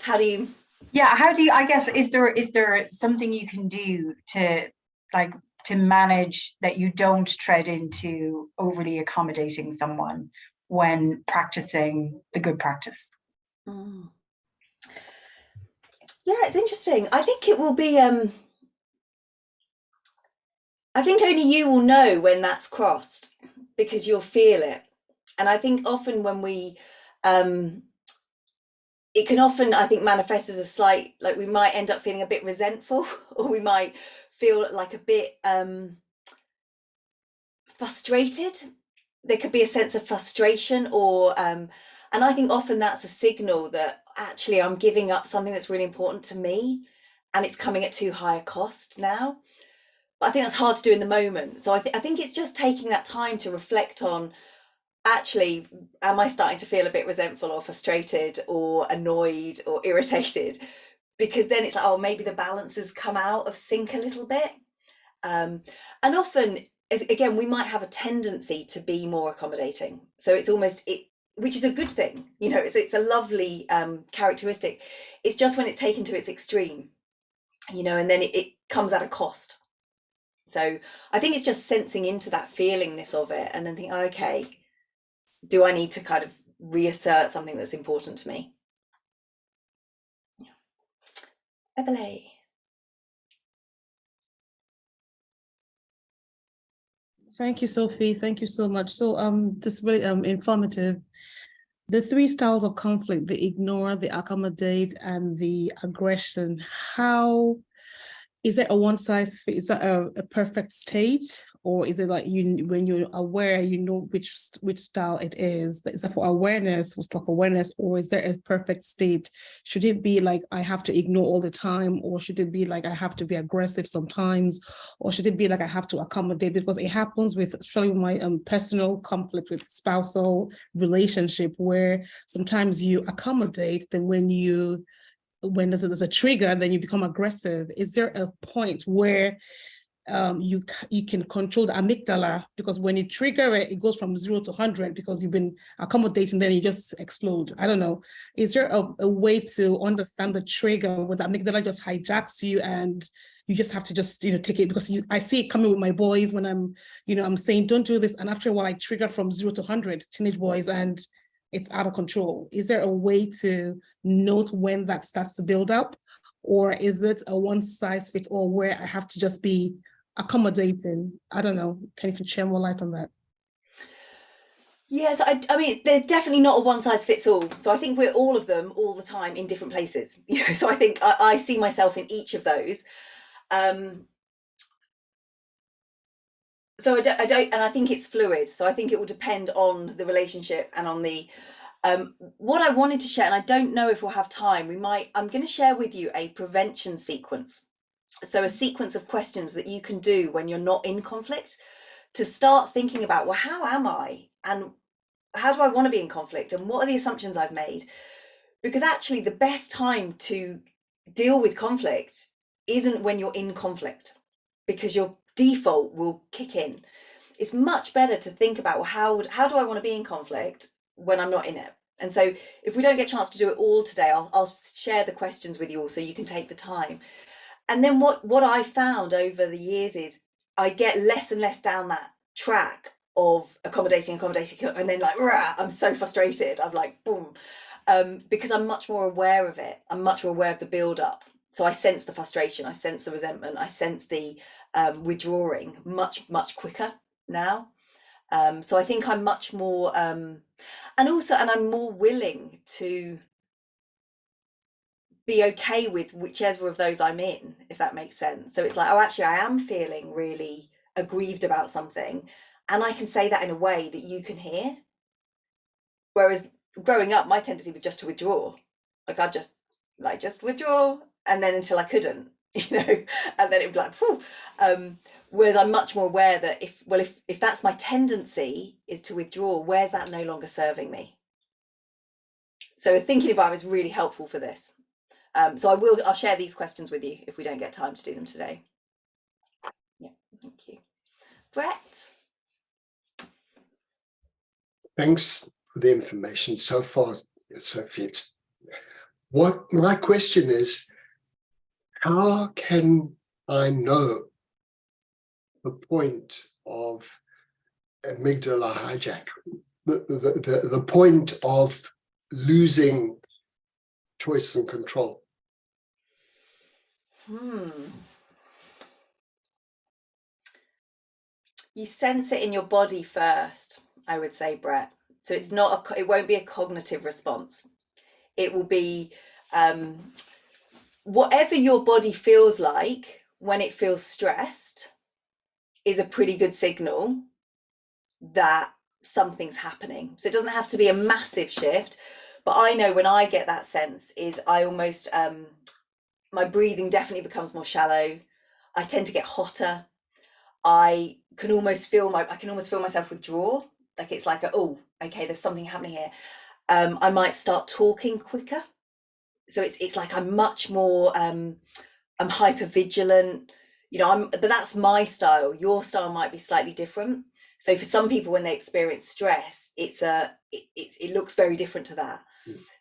How do you? Yeah, I guess, is there something you can do to manage that you don't tread into overly accommodating someone when practicing the good practice? Yeah, it's interesting. I think it will be, I think only you will know when that's crossed, because you'll feel it. And I think often when we, it can often, I think, manifest as a slight, like we might end up feeling a bit resentful, or we might feel like a bit frustrated. There could be a sense of frustration, or and I think often that's a signal that actually I'm giving up something that's really important to me, and it's coming at too high a cost now. But I think that's hard to do in the moment. So I think it's just taking that time to reflect on, actually, am I starting to feel a bit resentful or frustrated or annoyed or irritated because then it's like, oh, maybe the balances come out of sync a little bit. And often, again, we might have a tendency to be more accommodating. So it's almost which is a good thing. You know, it's a lovely characteristic. It's just when it's taken to its extreme, you know, and then it comes at a cost. So I think it's just sensing into that feelingness of it, and then think, okay, do I need to kind of reassert something that's important to me? Yeah. Evelyn. Thank you, Sophie. Thank you so much. So this is really informative. The 3 styles of conflict: the ignore, the accommodate, and the aggression. How is it a one size fit? Is that a perfect state, or is it like when you're aware, you know which style it is? Is that for awareness, for self-awareness, or is there a perfect state? Should it be like I have to ignore all the time, or should it be like I have to be aggressive sometimes, or should it be like I have to accommodate? Because it happens with, especially with my personal conflict with spousal relationship, where sometimes you accommodate, then when there's a trigger, then you become aggressive. Is there a point where you can control the amygdala? Because when you trigger it, it goes from 0 to 100 because you've been accommodating, then you just explode. I don't know. Is there a way to understand the trigger where the amygdala just hijacks you and you just have to just take it? Because I see it coming with my boys when I'm saying don't do this, and after a while I trigger from 0 to 100, teenage boys, and it's out of control. Is there a way to note when that starts to build up? Or is it a one size fits all where I have to just be accommodating? I don't know. Can you share more light on that? Yes, I mean, they're definitely not a one size fits all. So I think we're all of them all the time in different places. So I think I see myself in each of those. So I don't, and I think it's fluid. So I think it will depend on the relationship and on the what I wanted to share, and I don't know if we'll have time. I'm going to share with you a prevention sequence. So a sequence of questions that you can do when you're not in conflict to start thinking about, well, how am I? And how do I want to be in conflict? And what are the assumptions I've made? Because actually the best time to deal with conflict isn't when you're in conflict, because your default will kick in. It's much better to think about, well, how do I want to be in conflict when I'm not in it? And so if we don't get a chance to do it all today, I'll share the questions with you all so you can take the time. And then what I found over the years is I get less and less down that track of accommodating, and then like, rah, I'm so frustrated. I'm like, boom, because I'm much more aware of it. I'm much more aware of the build up. So I sense the frustration, I sense the resentment, I sense the withdrawing much quicker now. So I think I'm much more, and I'm more willing to be okay with whichever of those I'm in, if that makes sense. So it's like, oh, actually, I am feeling really aggrieved about something, and I can say that in a way that you can hear. Whereas growing up, my tendency was just to withdraw. Like I'd just withdraw, and then until I couldn't, and then it'd be like, phew. Whereas I'm much more aware that if that's my tendency is to withdraw, where's that no longer serving me? So a thinking environment is really helpful for this. So I'll share these questions with you if we don't get time to do them today. Yeah, thank you. Brett? Thanks for the information so far, Sophie. What my question is, how can I know the point of amygdala hijack, the point of losing choice and control? You sense it in your body first, I would say, Brett. So it's not it won't be a cognitive response. It will be whatever your body feels like when it feels stressed is a pretty good signal that something's happening. So it doesn't have to be a massive shift, but I know when I get that sense is I almost my breathing definitely becomes more shallow. I tend to get hotter. I can almost feel myself withdraw. Like it's like, oh, okay, there's something happening here. I might start talking quicker. So it's like I'm much more I'm hyper vigilant, you know, but that's my style. Your style might be slightly different. So for some people, when they experience stress, it looks very different to that.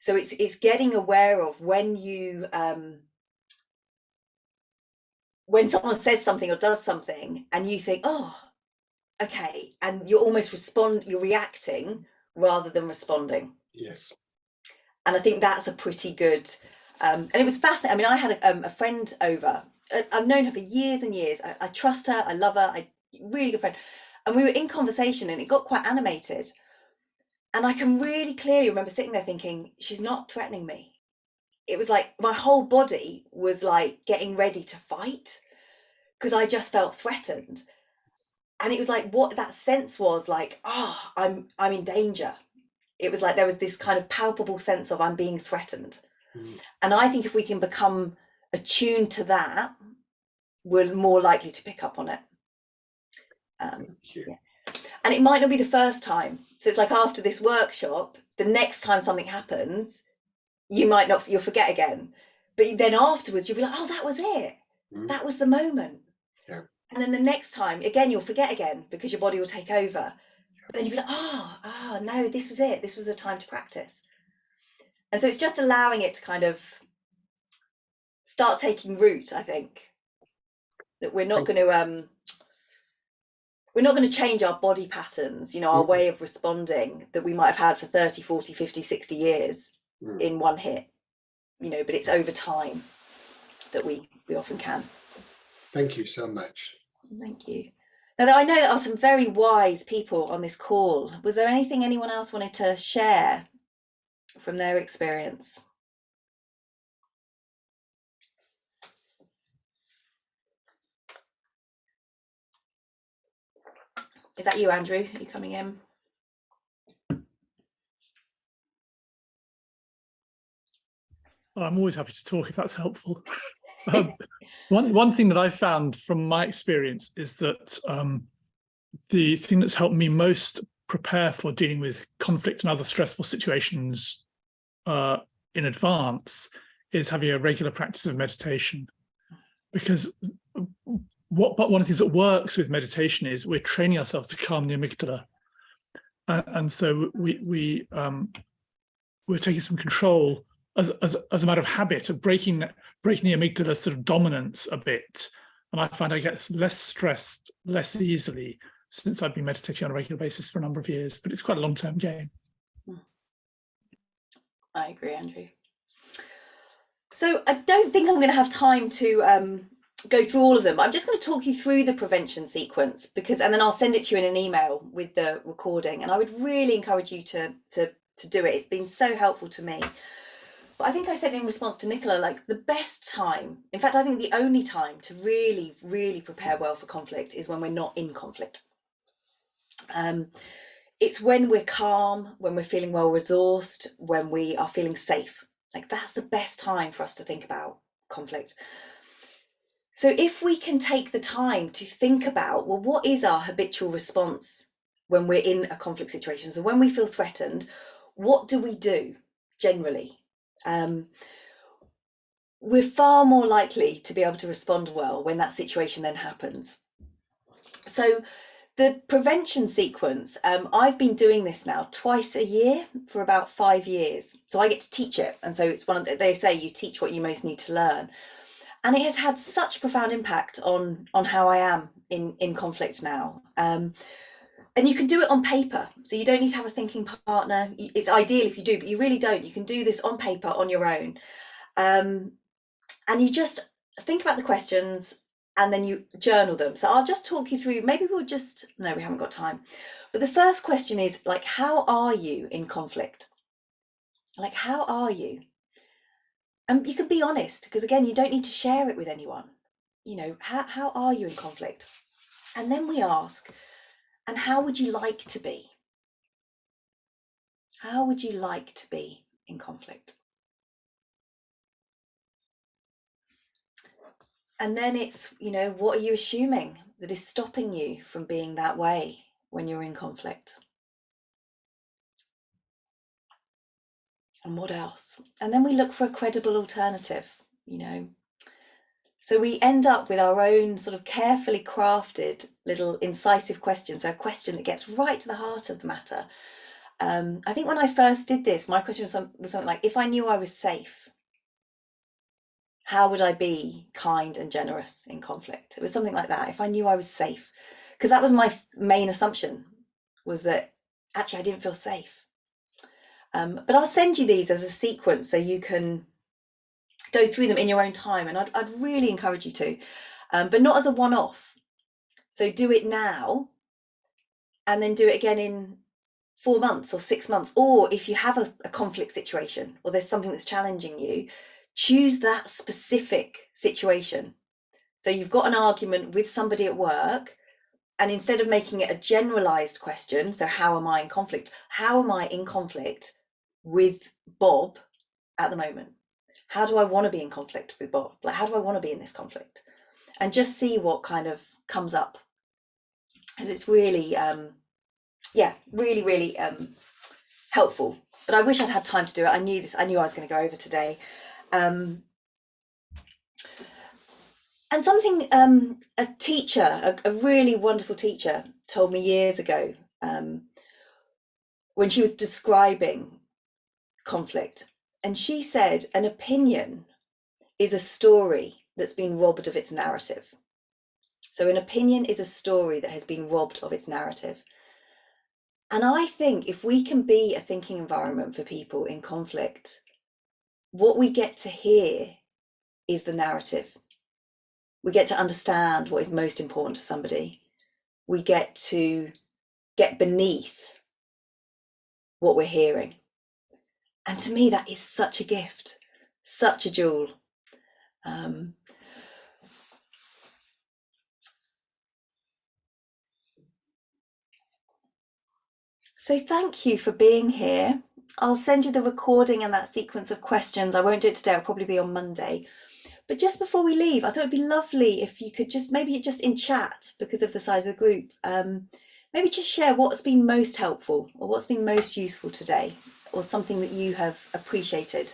So it's getting aware of when you when someone says something or does something and you think, oh, okay, and you're reacting rather than responding. Yes. And I think that's a pretty good and it was fascinating. I mean, I had a friend over. I've known her for years and years. I trust her, I love her, really good friend. And we were in conversation and it got quite animated. And I can really clearly remember sitting there thinking, she's not threatening me. It was like my whole body was like getting ready to fight because I just felt threatened. And it was like what that sense was like, oh, I'm in danger. It was like there was this kind of palpable sense of I'm being threatened. And I think if we can become attuned to that, we're more likely to pick up on it. Yeah. And it might not be the first time. So it's like after this workshop, the next time something happens, you'll forget again. But then afterwards, you'll be like, oh, that was it. That was the moment. Yeah. And then the next time, again, you'll forget again because your body will take over. But then you'll be like, oh, no, this was it. This was a time to practice. And so it's just allowing it to kind of start taking root, I think. That we're not going to change our body patterns, you know, our way of responding that we might have had for 30, 40, 50, 60 years in one hit, you know, but it's over time that we often can. Thank you so much. Thank you. Now, I know there are some very wise people on this call. Was there anything anyone else wanted to share from their experience? Is that you, Andrew? Are you coming in? I'm always happy to talk if that's helpful. One thing that I found from my experience is that the thing that's helped me most prepare for dealing with conflict and other stressful situations in advance is having a regular practice of meditation. Because one of the things that works with meditation is we're training ourselves to calm the amygdala. And so we're taking some control as a matter of habit of breaking the amygdala sort of dominance a bit. And I find I get less stressed less easily since I've been meditating on a regular basis for a number of years, but it's quite a long-term game. I agree, Andrew. So I don't think I'm going to have time to go through all of them. I'm just going to talk you through the prevention sequence and then I'll send it to you in an email with the recording. And I would really encourage you to do it. It's been so helpful to me. But I think I said in response to Nicola, like the best time, in fact, I think the only time to really, really prepare well for conflict is when we're not in conflict. It's when we're calm, when we're feeling well resourced, when we are feeling safe. Like that's the best time for us to think about conflict. So if we can take the time to think about, well, what is our habitual response when we're in a conflict situation? So when we feel threatened, what do we do generally? We're far more likely to be able to respond well when that situation then happens. So the prevention sequence, I've been doing this now twice a year for about 5 years. So I get to teach it. And so it's they say you teach what you most need to learn. And it has had such a profound impact on how I am in conflict now. And you can do it on paper. So you don't need to have a thinking partner. It's ideal if you do, but you really don't. You can do this on paper on your own. And you just think about the questions and then you journal them. So I'll just talk you through, maybe no, we haven't got time. But the first question is like, how are you in conflict? Like, how are you? And you can be honest, because again, you don't need to share it with anyone. You know, how are you in conflict? And then we ask, and how would you like to be? How would you like to be in conflict? And then it's, you know, what are you assuming that is stopping you from being that way when you're in conflict? And what else? And then we look for a credible alternative, you know. So we end up with our own sort of carefully crafted little incisive questions, so a question that gets right to the heart of the matter. I think when I first did this, my question was something like, if I knew I was safe, how would I be kind and generous in conflict? It was something like that. If I knew I was safe, because that was my main assumption, was that actually I didn't feel safe. But I'll send you these as a sequence so you can go through them in your own time, and I'd really encourage you to, but not as a one-off. So do it now, and then do it again in 4 months or 6 months, or if you have a conflict situation or there's something that's challenging you, choose that specific situation. So you've got an argument with somebody at work, and instead of making it a generalized question, so how am I in conflict? How am I in conflict with Bob at the moment? How do I want to be in conflict with Bob? Like, how do I want to be in this conflict? And just see what kind of comes up. And it's really, really helpful. But I wish I'd had time to do it. I knew I was going to go over today. And something a teacher, a really wonderful teacher, told me years ago, when she was describing conflict, and she said an opinion is a story that's been robbed of its narrative. So an opinion is a story that has been robbed of its narrative. And I think if we can be a thinking environment for people in conflict, what we get to hear is the narrative. We get to understand what is most important to somebody. We get to get beneath what we're hearing. And to me, that is such a gift, such a jewel. So thank you for being here. I'll send you the recording and that sequence of questions. I won't do it today, it'll probably be on Monday. But just before we leave, I thought it'd be lovely if you could maybe just in chat, because of the size of the group, maybe just share what's been most helpful or what's been most useful today, or something that you have appreciated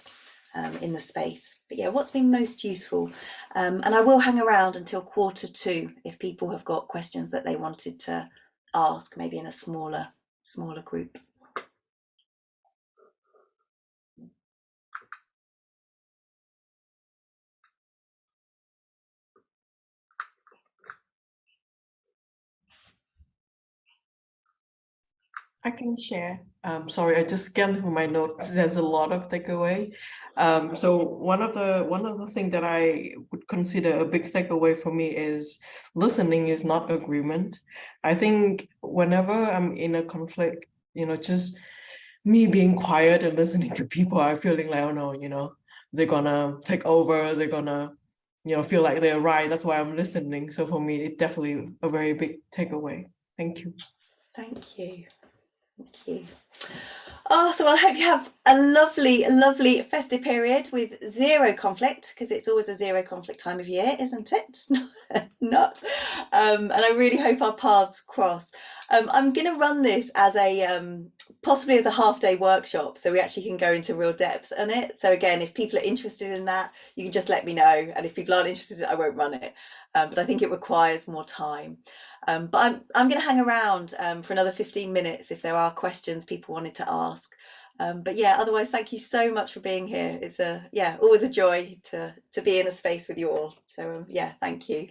in the space. But yeah, what's been most useful? And I will hang around until 2:45 if people have got questions that they wanted to ask, maybe in a smaller group. I can share. Sorry, I just scanned through my notes. There's a lot of takeaway. So one of the things that I would consider a big takeaway for me is listening is not agreement. I think whenever I'm in a conflict, just me being quiet and listening to people are feeling like, oh no, they're gonna take over, they're gonna, feel like they're right. That's why I'm listening. So for me, it's definitely a very big takeaway. Thank you. Thank you. Thank you. Oh, so I hope you have a lovely festive period with zero conflict, because it's always a zero conflict time of year, isn't it? Not. And I really hope our paths cross. I'm going to run this as possibly as a half-day workshop, so we actually can go into real depth on it. So again, if people are interested in that, you can just let me know. And if people aren't interested, I won't run it. But I think it requires more time. But I'm going to hang around for another 15 minutes if there are questions people wanted to ask. But yeah, otherwise, thank you so much for being here. It's always a joy to be in a space with you all. So yeah, thank you.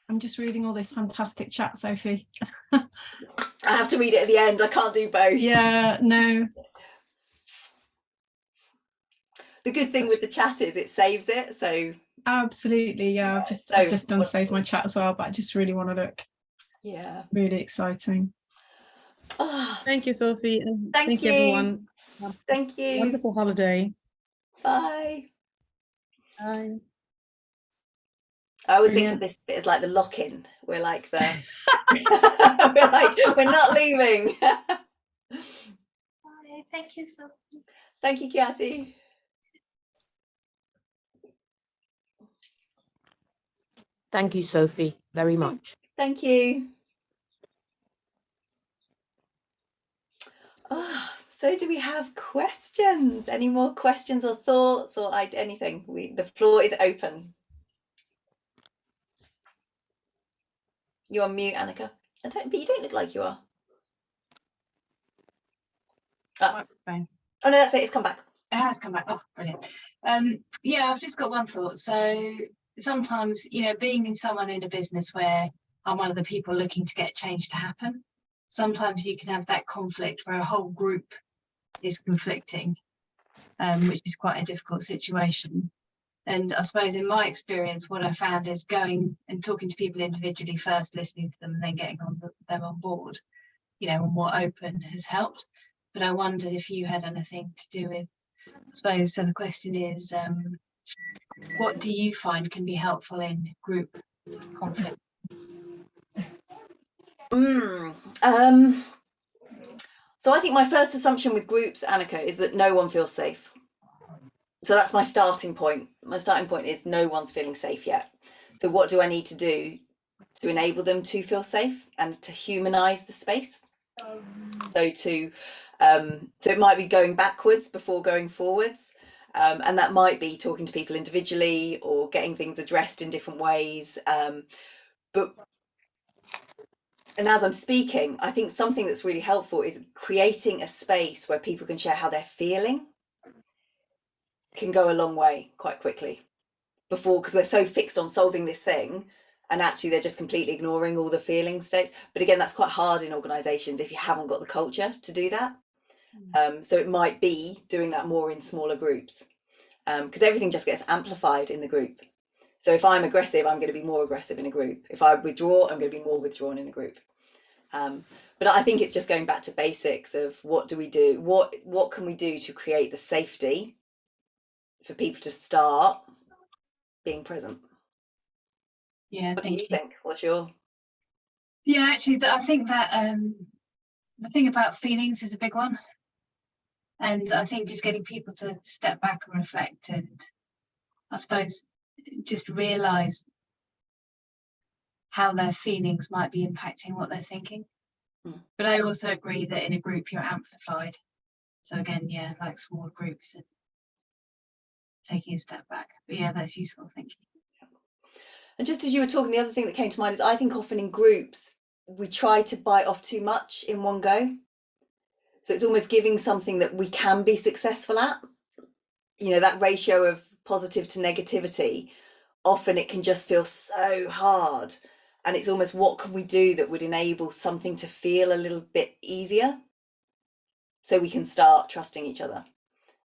I'm just reading all this fantastic chat, Sophie. I have to read it at the end. I can't do both. Yeah, no. The good thing with the chat is it saves it. So absolutely, yeah. I've just done save my chat as well, but I just really want to look. Yeah. Really exciting. Oh, Thank you, Sophie. And thank you, everyone. Thank you. Wonderful holiday. Bye. Bye. I always think Brilliant. that this bit is like the lock-in. We're like the we're not leaving. Thank you so. Thank you, Kiasi. Thank you, Sophie, very much. Thank you. Oh, so do we have questions? Any more questions or thoughts or anything? The floor is open. You're on mute, Annika. But you don't look like you are. Microphone. Oh no, that's it. It's come back. It has come back. Oh, brilliant. Yeah, I've just got one thought. So sometimes, you know, being someone in a business where I'm one of the people looking to get change to happen, sometimes you can have that conflict where a whole group is conflicting, which is quite a difficult situation. And I suppose in my experience, what I found is going and talking to people individually first, listening to them, and then getting them on board, you know, and what open has helped. But I wondered if you had anything to do with, I suppose, so the question is, what do you find can be helpful in group conflict? So I think my first assumption with groups, Annika, is that no one feels safe. So that's my starting point. My starting point is no one's feeling safe yet. So what do I need to do to enable them to feel safe and to humanize the space? So it might be going backwards before going forwards. And that might be talking to people individually or getting things addressed in different ways. And as I'm speaking, I think something that's really helpful is creating a space where people can share how they're feeling. Can go a long way quite quickly because we're so fixed on solving this thing, and actually they're just completely ignoring all the feeling states. But again, that's quite hard in organizations if you haven't got the culture to do that. So it might be doing that more in smaller groups, because everything just gets amplified in the group. So if I'm aggressive, I'm going to be more aggressive in a group. If I withdraw, I'm going to be more withdrawn in a group. But I think it's just going back to basics of what do we do? What can we do to create the safety for people to start being present? Yeah, what do you think? What's your? Yeah, actually, I think that the thing about feelings is a big one. And I think just getting people to step back and reflect, and I suppose just realise how their feelings might be impacting what they're thinking. But I also agree that in a group you're amplified. So again, yeah, like small groups and taking a step back. But yeah, that's useful, thank you. And just as you were talking, the other thing that came to mind is I think often in groups we try to bite off too much in one go. So it's almost giving something that we can be successful at. You know, that ratio of positive to negativity, often it can just feel so hard. And it's almost what can we do that would enable something to feel a little bit easier so we can start trusting each other.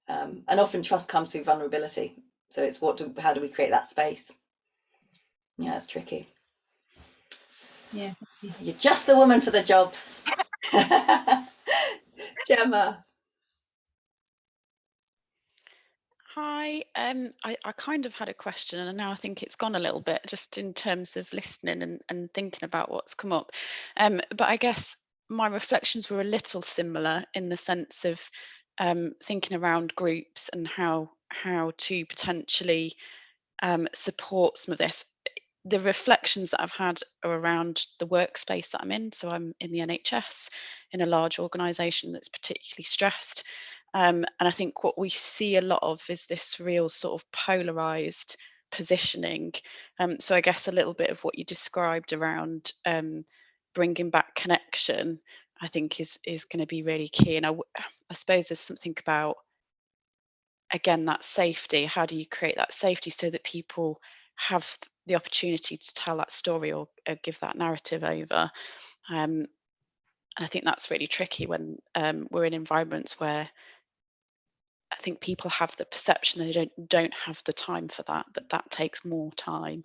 And often trust comes through vulnerability. So it's how do we create that space? Yeah, it's tricky. Yeah. You're just the woman for the job. Gemma. Hi, I kind of had a question and now I think it's gone a little bit just in terms of listening and thinking about what's come up. But I guess my reflections were a little similar in the sense of thinking around groups and how to potentially support some of this. The reflections that I've had are around the workspace that I'm in. So I'm in the NHS in a large organisation that's particularly stressed. And I think what we see a lot of is this real sort of polarized positioning. So I guess a little bit of what you described around bringing back connection, I think is going to be really key. And I suppose there's something about, again, that safety. How do you create that safety so that people have the opportunity to tell that story or give that narrative over? And I think that's really tricky when we're in environments where I think people have the perception they don't have the time for that takes more time.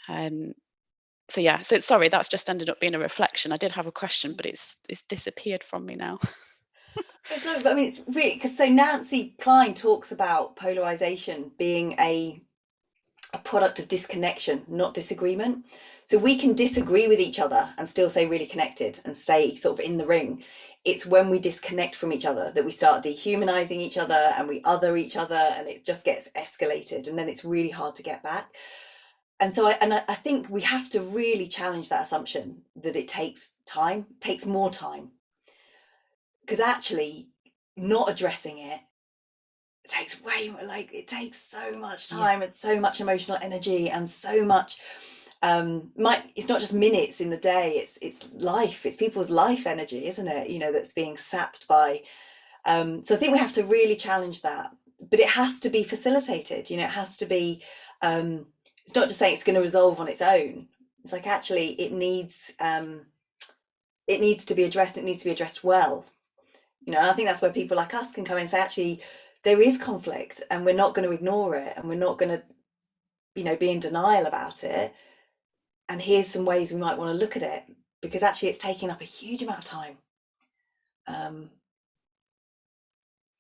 So yeah, so sorry, that's just ended up being a reflection. I did have a question, but it's disappeared from me now. But I mean, it's really because so Nancy Klein talks about polarization being a a product of disconnection, not disagreement. So we can disagree with each other and still stay really connected and stay sort of in the ring. It's when we disconnect from each other that we start dehumanizing each other and we other each other, and it just gets escalated, and then it's really hard to get back. And so I think we have to really challenge that assumption that it takes time, takes more time, because actually not addressing it takes way more, like it takes so much time and so much emotional energy and so much it's not just minutes in the day, it's life, it's people's life energy, isn't it, you know, that's being sapped by so I think we have to really challenge that, but it has to be facilitated, you know, it has to be it's not just saying it's going to resolve on its own. It's like actually it needs to be addressed, it needs to be addressed well, you know, and I think that's where people like us can come in and say actually there is conflict and we're not going to ignore it and we're not going to, you know, be in denial about it, and here's some ways we might want to look at it, because actually it's taking up a huge amount of time.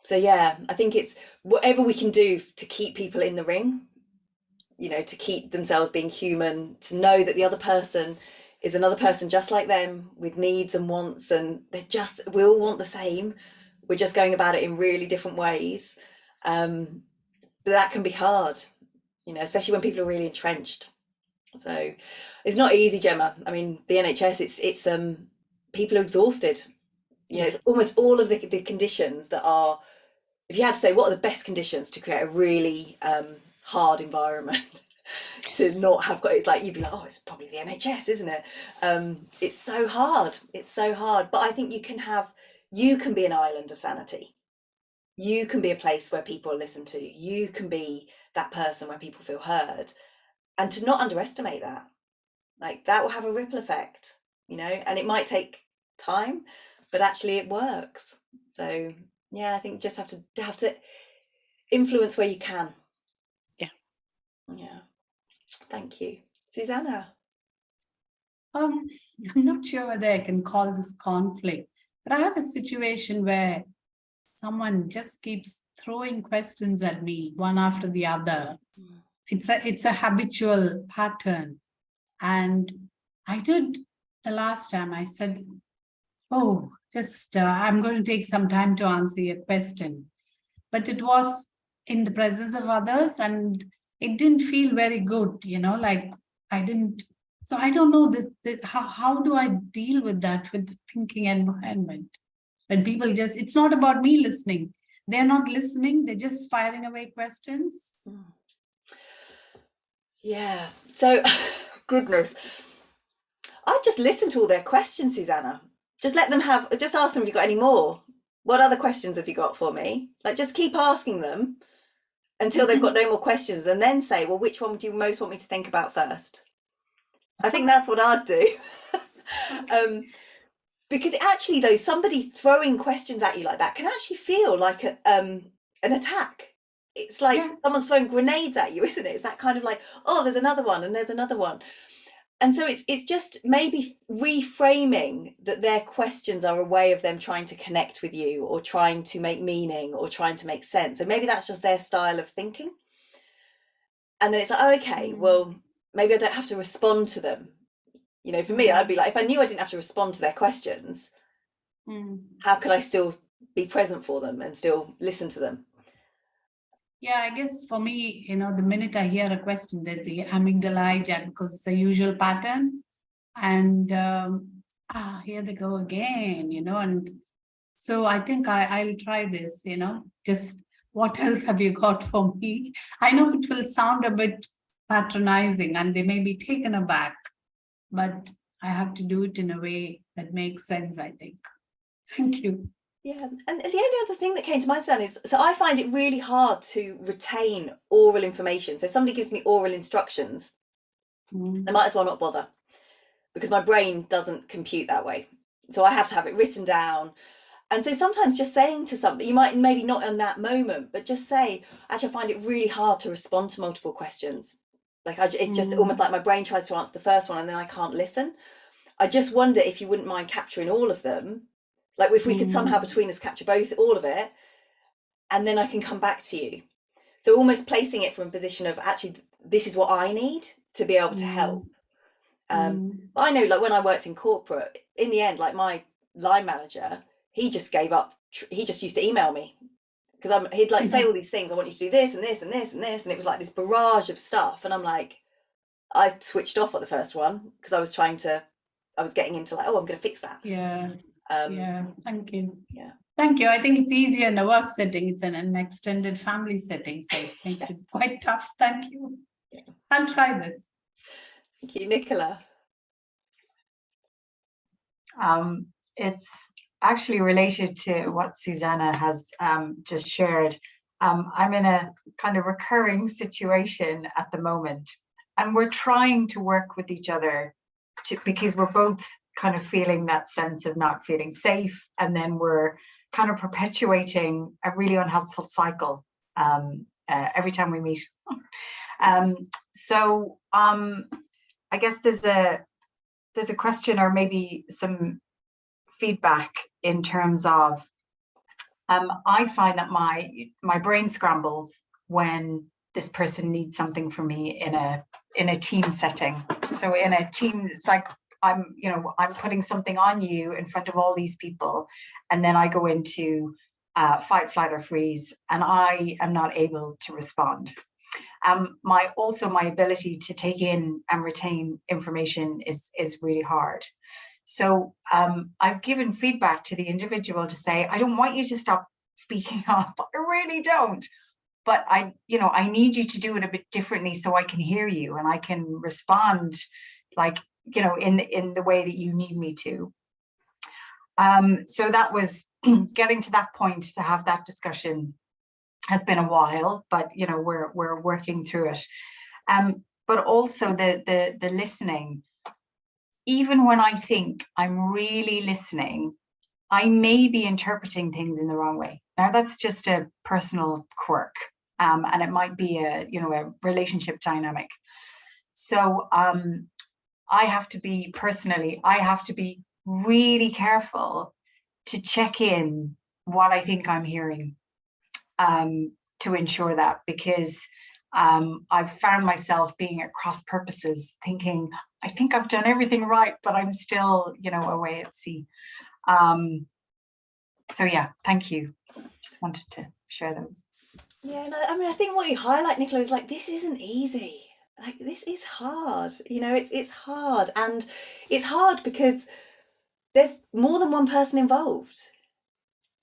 So yeah, I think it's whatever we can do to keep people in the ring, you know, to keep themselves being human, to know that the other person is another person just like them with needs and wants, and we all want the same, we're just going about it in really different ways. But that can be hard, you know, especially when people are really entrenched. So it's not easy, Gemma. I mean, the NHS, it's people are exhausted. You know, it's almost all of the conditions that are, if you had to say what are the best conditions to create a really hard environment to not have got, it's like you'd be like, oh, it's probably the NHS, isn't it? It's so hard, but I think you can be an island of sanity. You can be a place where people are listened to, you can be that person where people feel heard, and to not underestimate that, like that will have a ripple effect, you know, and it might take time, but actually it works. So yeah, I think just have to influence where you can. Yeah. Thank you. Susanna. I'm not sure whether I can call this conflict, but I have a situation where someone just keeps throwing questions at me one after the other. It's a habitual pattern. And I did the last time, I said, oh, just I'm going to take some time to answer your question. But it was in the presence of others and it didn't feel very good, you know, like I didn't. So I don't know how do I deal with that, with the thinking environment? When people it's not about me listening. They're not listening, they're just firing away questions. Yeah, so goodness. I'd just listen to all their questions, Susanna. Just ask them, have you got any more? What other questions have you got for me? Like, just keep asking them until they've got no more questions, and then say, well, which one do you most want me to think about first? I think that's what I'd do. Because actually, though, somebody throwing questions at you like that can actually feel like an attack. It's like someone's throwing grenades at you, isn't it? It's that kind of like, oh, there's another one and there's another one. And so it's just maybe reframing that their questions are a way of them trying to connect with you or trying to make meaning or trying to make sense. So maybe that's just their style of thinking. And then it's like, oh, okay, well, maybe I don't have to respond to them. You know, for me, I'd be like, if I knew I didn't have to respond to their questions, how could I still be present for them and still listen to them? Yeah, I guess for me, you know, the minute I hear a question, there's the amygdala hijack because it's a usual pattern. And here they go again, you know. And so I think I'll try this, you know, just what else have you got for me? I know it will sound a bit patronizing and they may be taken aback, but I have to do it in a way that makes sense, I think. Thank you. Yeah, and the only other thing that came to mind, Stan, is so I find it really hard to retain oral information. So if somebody gives me oral instructions, I might as well not bother because my brain doesn't compute that way. So I have to have it written down. And so sometimes just saying to somebody, you might maybe not in that moment, but just say, actually, I find it really hard to respond to multiple questions. Like it's just almost like my brain tries to answer the first one and then I can't listen. I just wonder if you wouldn't mind capturing all of them. Like if we could somehow between us capture all of it, and then I can come back to you. So almost placing it from a position of actually, this is what I need to be able to help. I know, like when I worked in corporate, in the end, like my line manager, he just gave up. He just used to email me because he'd like say all these things. I want you to do this and this and this and this, and it was like this barrage of stuff. And I'm like, I switched off at the first one because I was getting into like, oh, I'm going to fix that. Yeah. Thank you. Yeah. Thank you. I think it's easier in a work setting. It's in an extended family setting, so it makes it quite tough. Thank you. I'll try this. Thank you, Nicola. It's actually related to what Susanna has just shared. I'm in a kind of recurring situation at the moment, and we're trying to work with each other because we're both kind of feeling that sense of not feeling safe, and then we're kind of perpetuating a really unhelpful cycle every time we meet. I guess there's a question or maybe some feedback in terms of I find that my brain scrambles when this person needs something from me in a team setting. So in a team, it's like I'm putting something on you in front of all these people, and then I go into fight, flight, or freeze, and I am not able to respond. My ability to take in and retain information is really hard. So I've given feedback to the individual to say, I don't want you to stop speaking up. I really don't. But I need you to do it a bit differently so I can hear you and I can respond like, in the way that you need me to. So that was getting to that point to have that discussion has been a while, but we're working through it. But also the listening. Even when I think I'm really listening, I may be interpreting things in the wrong way. Now that's just a personal quirk, and it might be a relationship dynamic. So I have to be really careful to check in what I think I'm hearing, to ensure that, because I've found myself being at cross purposes, thinking, I think I've done everything right, but I'm still, away at sea. So yeah, thank you. Just wanted to share those. Yeah, no, I mean, I think what you highlight, Nicola, is like, this isn't easy. Like, this is hard. It's hard, and it's hard because there's more than one person involved.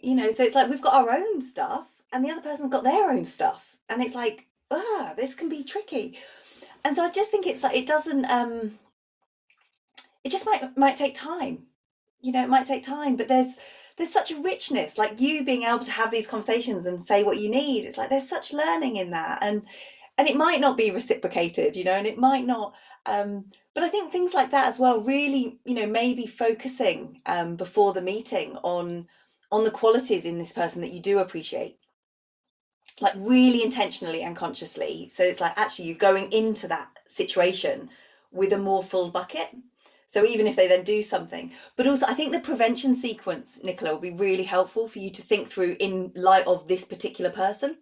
So it's like we've got our own stuff, and the other person's got their own stuff, and it's like, this can be tricky. And so I just think it's like it doesn't. It just might take time. It might take time, but there's such a richness, like you being able to have these conversations and say what you need. It's like there's such learning in that, and it might not be reciprocated, and it might not. But I think things like that as well, really, maybe focusing before the meeting on the qualities in this person that you do appreciate, like really intentionally and consciously. So it's like actually you're going into that situation with a more full bucket. So even if they then do something, but also I think the prevention sequence, Nicola, will be really helpful for you to think through in light of this particular person,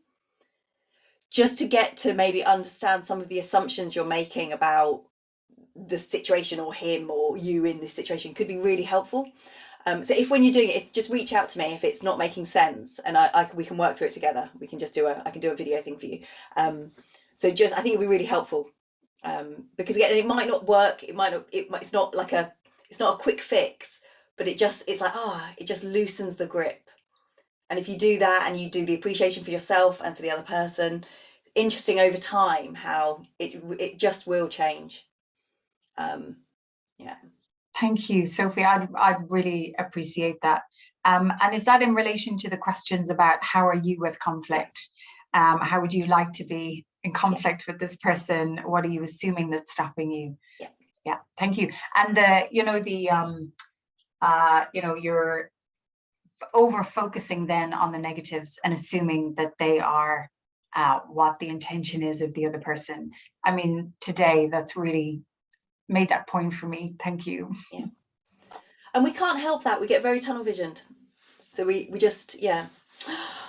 just to get to maybe understand some of the assumptions you're making about the situation or him or you in this situation could be really helpful. So if when you're doing it, just reach out to me if it's not making sense, and we can work through it together. We can just I can do a video thing for you. So I think it'll be really helpful. Because again, it might not work. It's not a quick fix, but it's like, it just loosens the grip. And if you do that and you do the appreciation for yourself and for the other person, interesting over time how it just will change. Yeah. Thank you, Sophie. I'd really appreciate that. And is that in relation to the questions about how are you with conflict? How would you like to be in conflict with this person? What are you assuming that's stopping you? Yeah, thank you. And you're over focusing then on the negatives and assuming that they are what the intention is of the other person. I mean, today that's really made that point for me. Thank you. Yeah. And we can't help that. We get very tunnel visioned. So we just, yeah.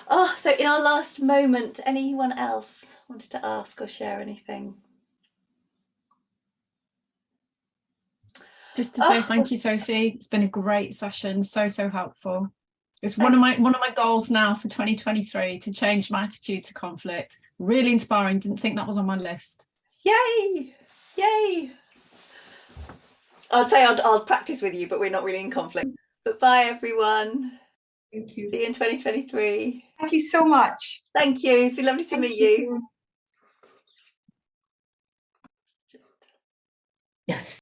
Oh, so in our last moment, anyone else wanted to ask or share anything? Just to say thank you, Sophie. It's been a great session, so helpful. It's one of my goals now for 2023 to change my attitude to conflict. Really inspiring. Didn't think that was on my list. Yay! Yay! I'd say I'll practice with you, but we're not really in conflict. But bye, everyone. Thank you. See you in 2023. Thank you so much. Thank you. It's been lovely to meet you.